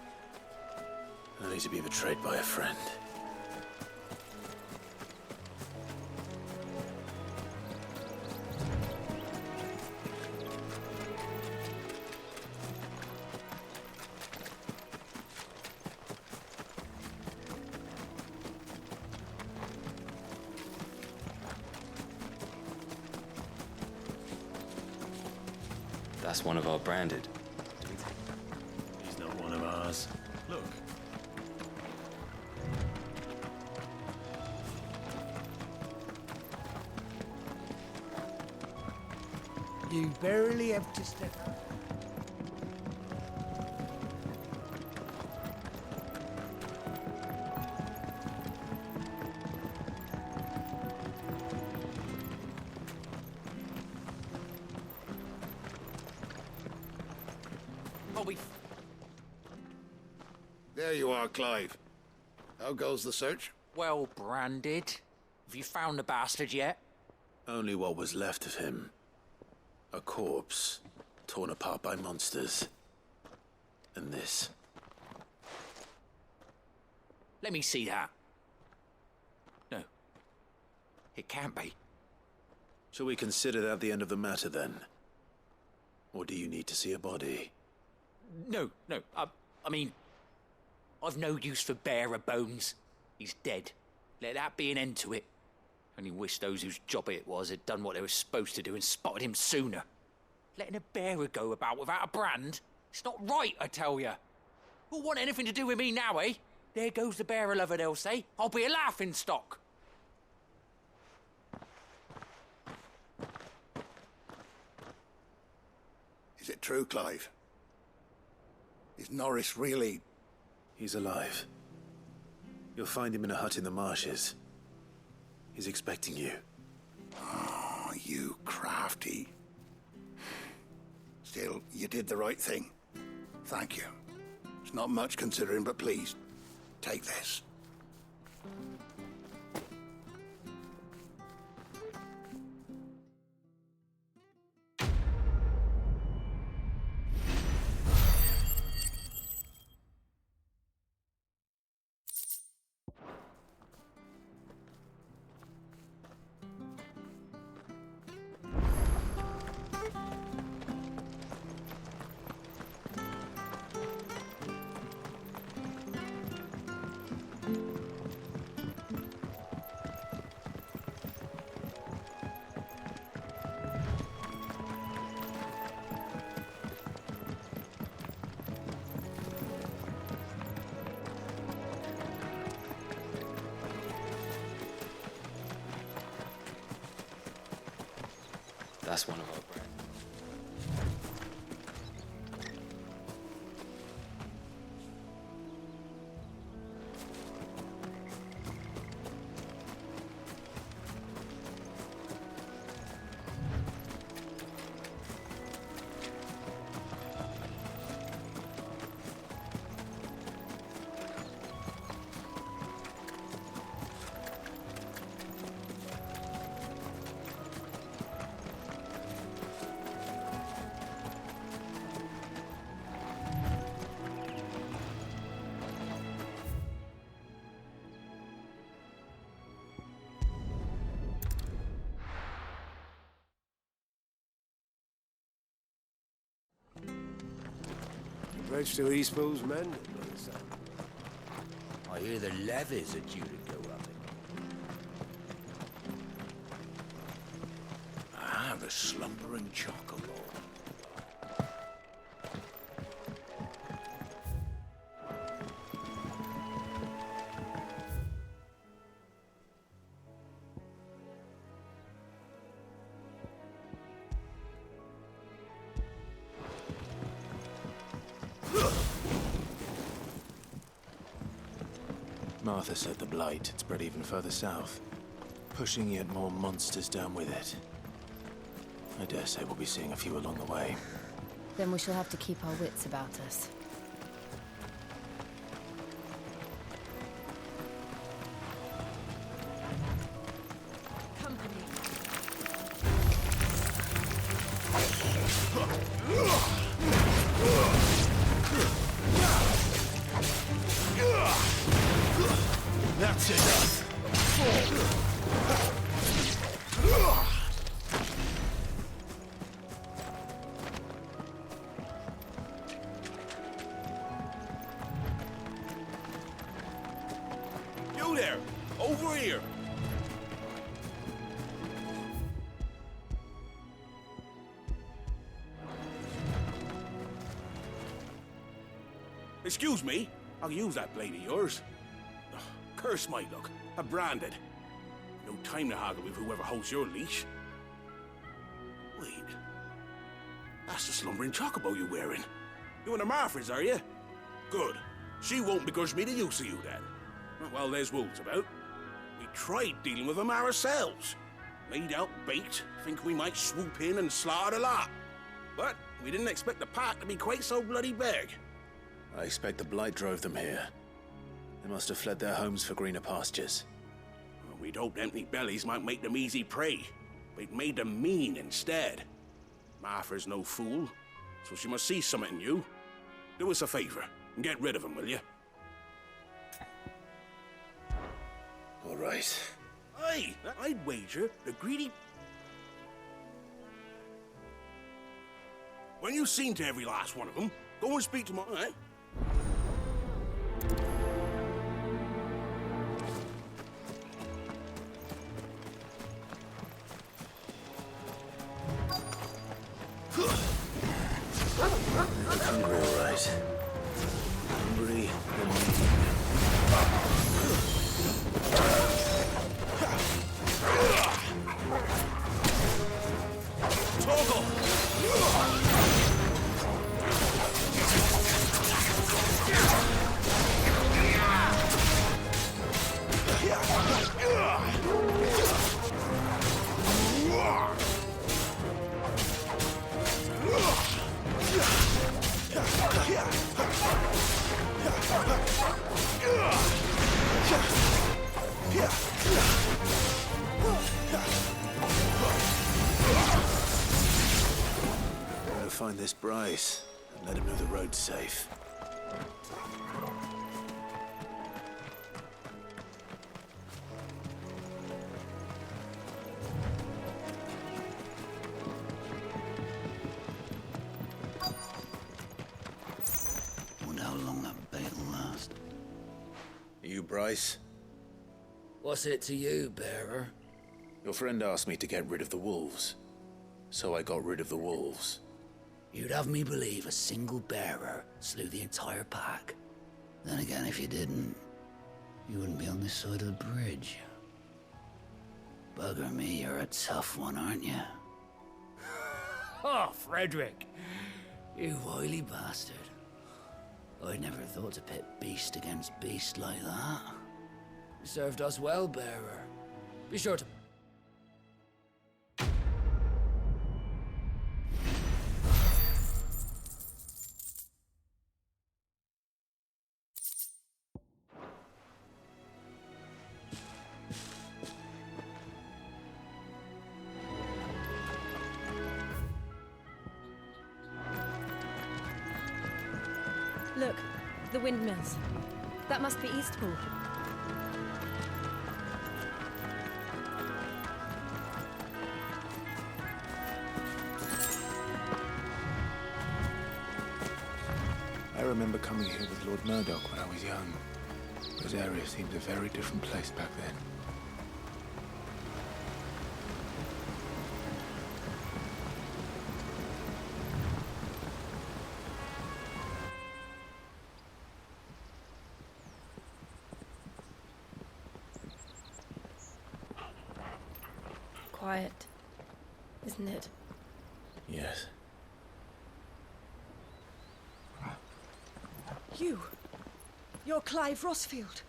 Only to be betrayed by a friend. That's one of our branded. He's not one of ours. Look. You barely have to step out. There you are, Clive. How goes the search? Well branded. Have you found the bastard yet? Only what was left of him. A corpse, torn apart by monsters. And this. Let me see that. No. It can't be. Shall we consider that the end of the matter, then? Or do you need to see a body? No. I mean, I've no use for bearer bones. He's dead. Let that be an end to it. Only wish those whose job it was had done what they were supposed to do and spotted him sooner. Letting a bearer go about without a brand? It's not right, I tell you. Who'll want anything to do with me now, eh? There goes the bearer lover, they'll say. I'll be a laughing stock. Is it true, Clive? Is Norris really... He's alive. You'll find him in a hut in the marshes. He's expecting you. Oh, you crafty. Still, you did the right thing. Thank you. It's not much considering, but please, take this. That's one of our brand. Bridge to East Pool's mended, by the sound. I hear the levies are due to go up again. The slumbering chocobo. Martha said the blight had spread even further south, pushing yet more monsters down with it. I dare say we'll be seeing a few along the way. Then we shall have to keep our wits about us. That's enough! You there! Over here! Excuse me, I'll use that blade of yours. Ugh, curse my luck. I'm branded. No time to haggle with whoever holds your leash. Wait. That's the slumbering chocobo you're wearing. You and the Marfords, are you? Good. She won't begrudge me the use of you, then. Well, there's wolves about. We tried dealing with them ourselves. Laid out bait, think we might swoop in and slaughter the lot. But we didn't expect the pack to be quite so bloody big. I expect the blight drove them here. They must have fled their homes for greener pastures. Well, we'd hoped empty bellies might make them easy prey. But it made them mean instead. Martha's no fool, so she must see something in you. Do us a favor and get rid of them, will you? All right. Aye, I'd wager the greedy... When you've seen to every last one of them, go and speak to my... Eh? Hungry, all right. Hungry and find this Bryce and let him know the road's safe. Wonder how long that bait will last. You, Bryce? What's it to you, bearer? Your friend asked me to get rid of the wolves, so I got rid of the wolves. You'd have me believe a single bearer slew the entire pack. Then again, if you didn't, you wouldn't be on this side of the bridge. Bugger me, you're a tough one, aren't you? Oh, Frederick! You wily bastard. I'd never thought to pit beast against beast like that. You served us well, bearer. Be sure to... Look, the windmills. That must be Eastpool. I remember coming here with Lord Murdoch when I was young. This area seemed a very different place back then. Quiet, isn't it? Yes. You're Clive Rossfield.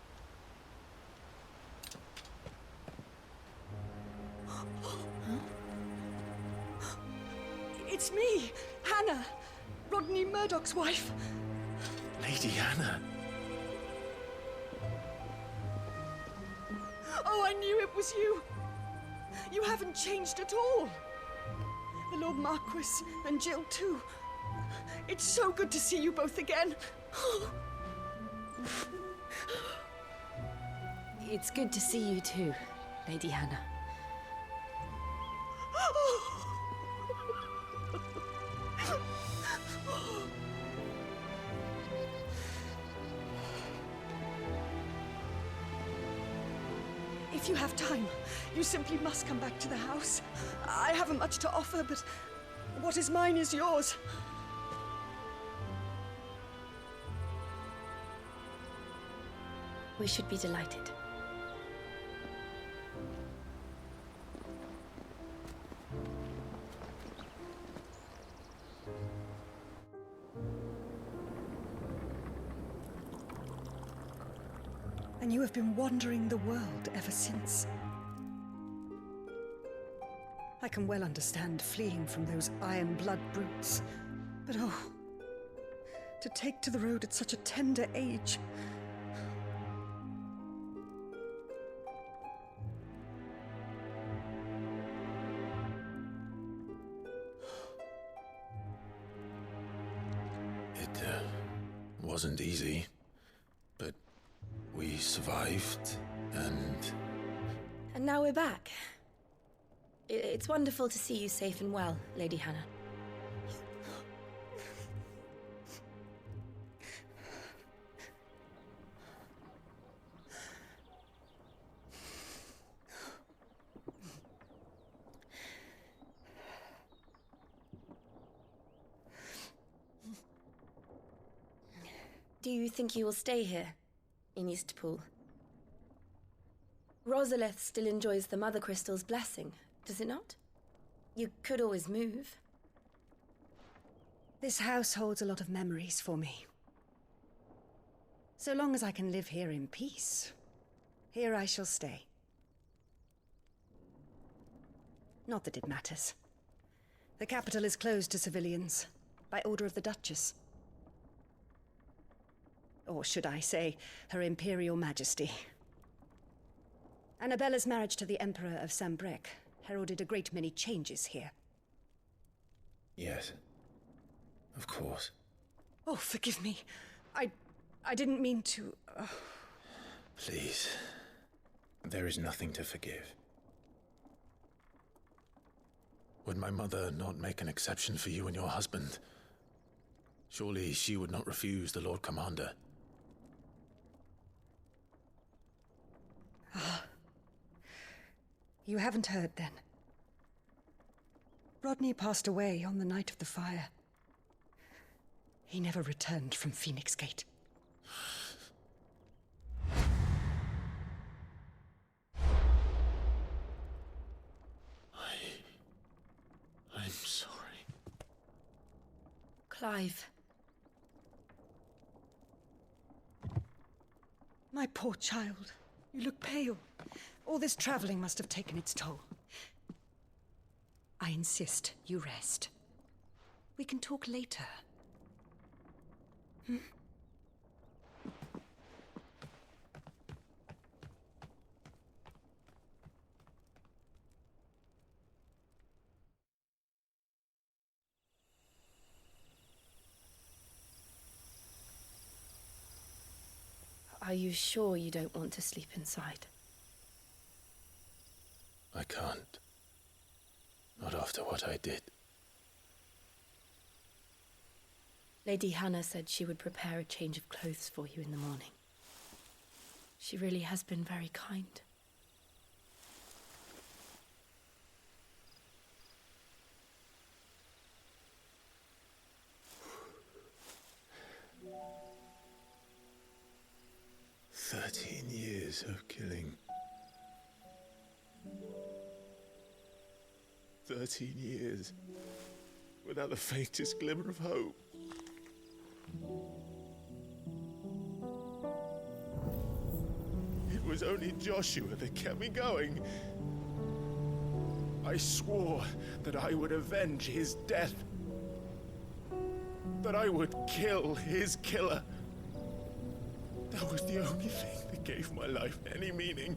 It's me, Hannah, Rodney Murdoch's wife. Lady Hannah. Oh, I knew it was you. You haven't changed at all. The Lord Marquis and Jill too. It's so good to see you both again. It's good to see you too, Lady Hannah. If you have time, you simply must come back to the house. I haven't much to offer, but what is mine is yours. We should be delighted. And you have been wandering the world ever since. I can well understand fleeing from those iron blood brutes, but oh, to take to the road at such a tender age. It wasn't easy, but we survived, and now we're back. It's wonderful to see you safe and well, Lady Hannah. Do you think you will stay here, in Eastpool? Rosalith still enjoys the Mother Crystal's blessing, does it not? You could always move. This house holds a lot of memories for me. So long as I can live here in peace, here I shall stay. Not that it matters. The capital is closed to civilians, by order of the Duchess. Or should I say, Her Imperial Majesty. Annabella's marriage to the Emperor of Sambrec heralded a great many changes here. yes, of course. Oh, forgive me. I didn't mean to... Please, there is nothing to forgive. Would my mother not make an exception for you and your husband? Surely she would not refuse the Lord Commander. Ah. You haven't heard, then. Rodney passed away on the night of the fire. He never returned from Phoenix Gate. I'm sorry. Clive. My poor child. You look pale. All this traveling must have taken its toll. I insist you rest. We can talk later. Hmm? Are you sure you don't want to sleep inside? I can't. Not after what I did. Lady Hannah said she would prepare a change of clothes for you in the morning. She really has been very kind. Years of killing. 13 years without the faintest glimmer of hope. It was only Joshua that kept me going. I swore that I would avenge his death. That I would kill his killer. That was the only thing that gave my life any meaning.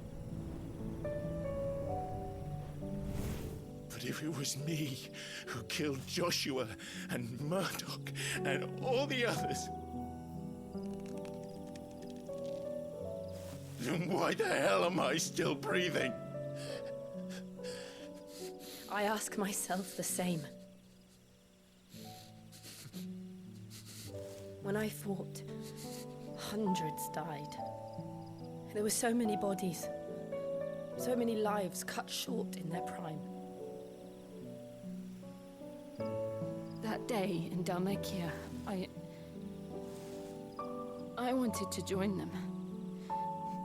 But if it was me who killed Joshua and Murdoch and all the others, then why the hell am I still breathing? I ask myself the same. When I fought, hundreds died. There were so many bodies, so many lives cut short in their prime. That day in Dalmekia, I wanted to join them.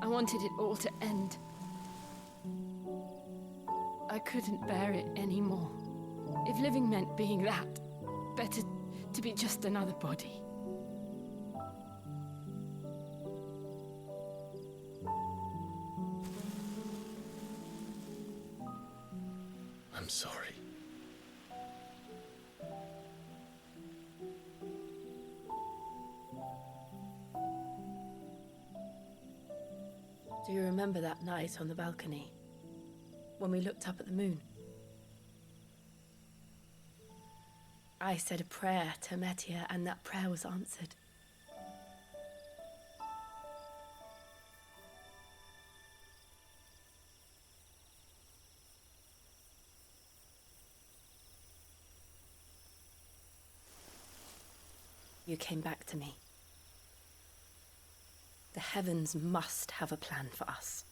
wanted it all to end. I couldn't bear it anymore. If living meant being that, better to be just another body. I'm sorry. Do you remember that night on the balcony? When we looked up at the moon? I said a prayer to Metia, and that prayer was answered. You came back to me. The heavens must have a plan for us.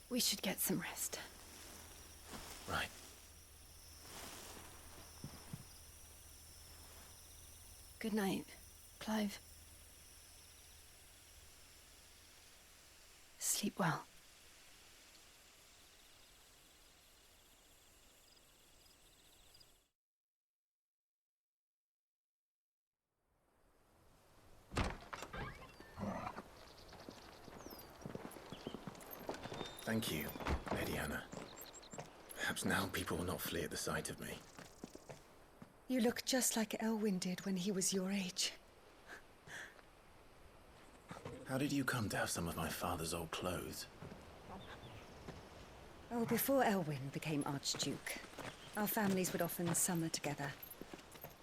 We should get some rest. Right. Good night, Clive. Sleep well. Thank you, Lady Hannah. Perhaps now people will not flee at the sight of me. You look just like Elwyn did when he was your age. How did you come to have some of my father's old clothes? Oh, before Elwyn became Archduke, our families would often summer together.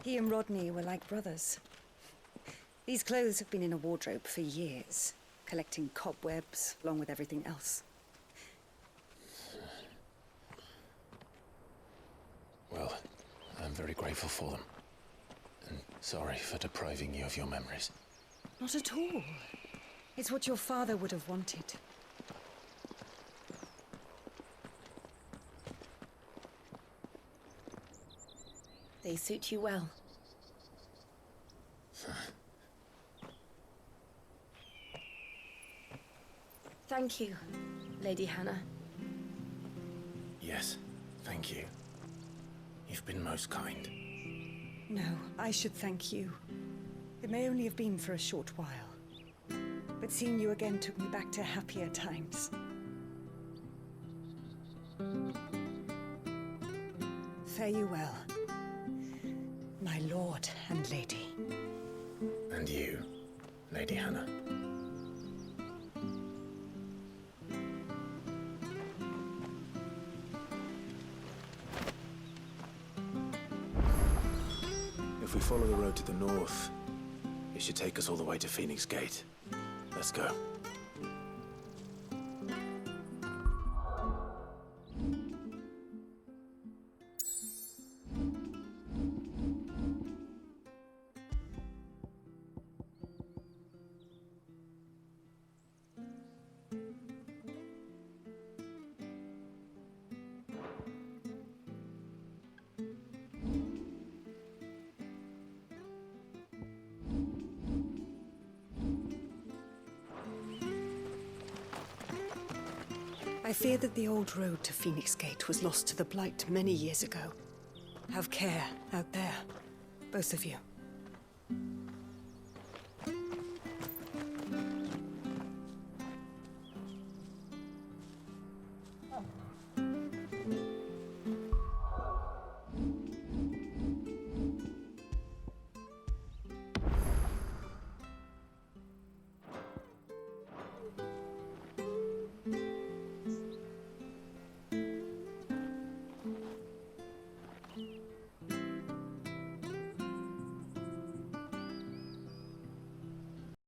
He and Rodney were like brothers. These clothes have been in a wardrobe for years, collecting cobwebs along with everything else. Well, I'm very grateful for them. And sorry for depriving you of your memories. Not at all. It's what your father would have wanted. They suit you well. Thank you, Lady Hannah. Yes, thank you. You've been most kind. No, I should thank you. It may only have been for a short while, but seeing you again took me back to happier times. Fare you well, my lord and lady. And you, Lady Hannah. If we follow the road to the north, it should take us all the way to Phoenix Gate. Let's go. I fear that the old road to Phoenix Gate was lost to the Blight many years ago. Have care out there, both of you.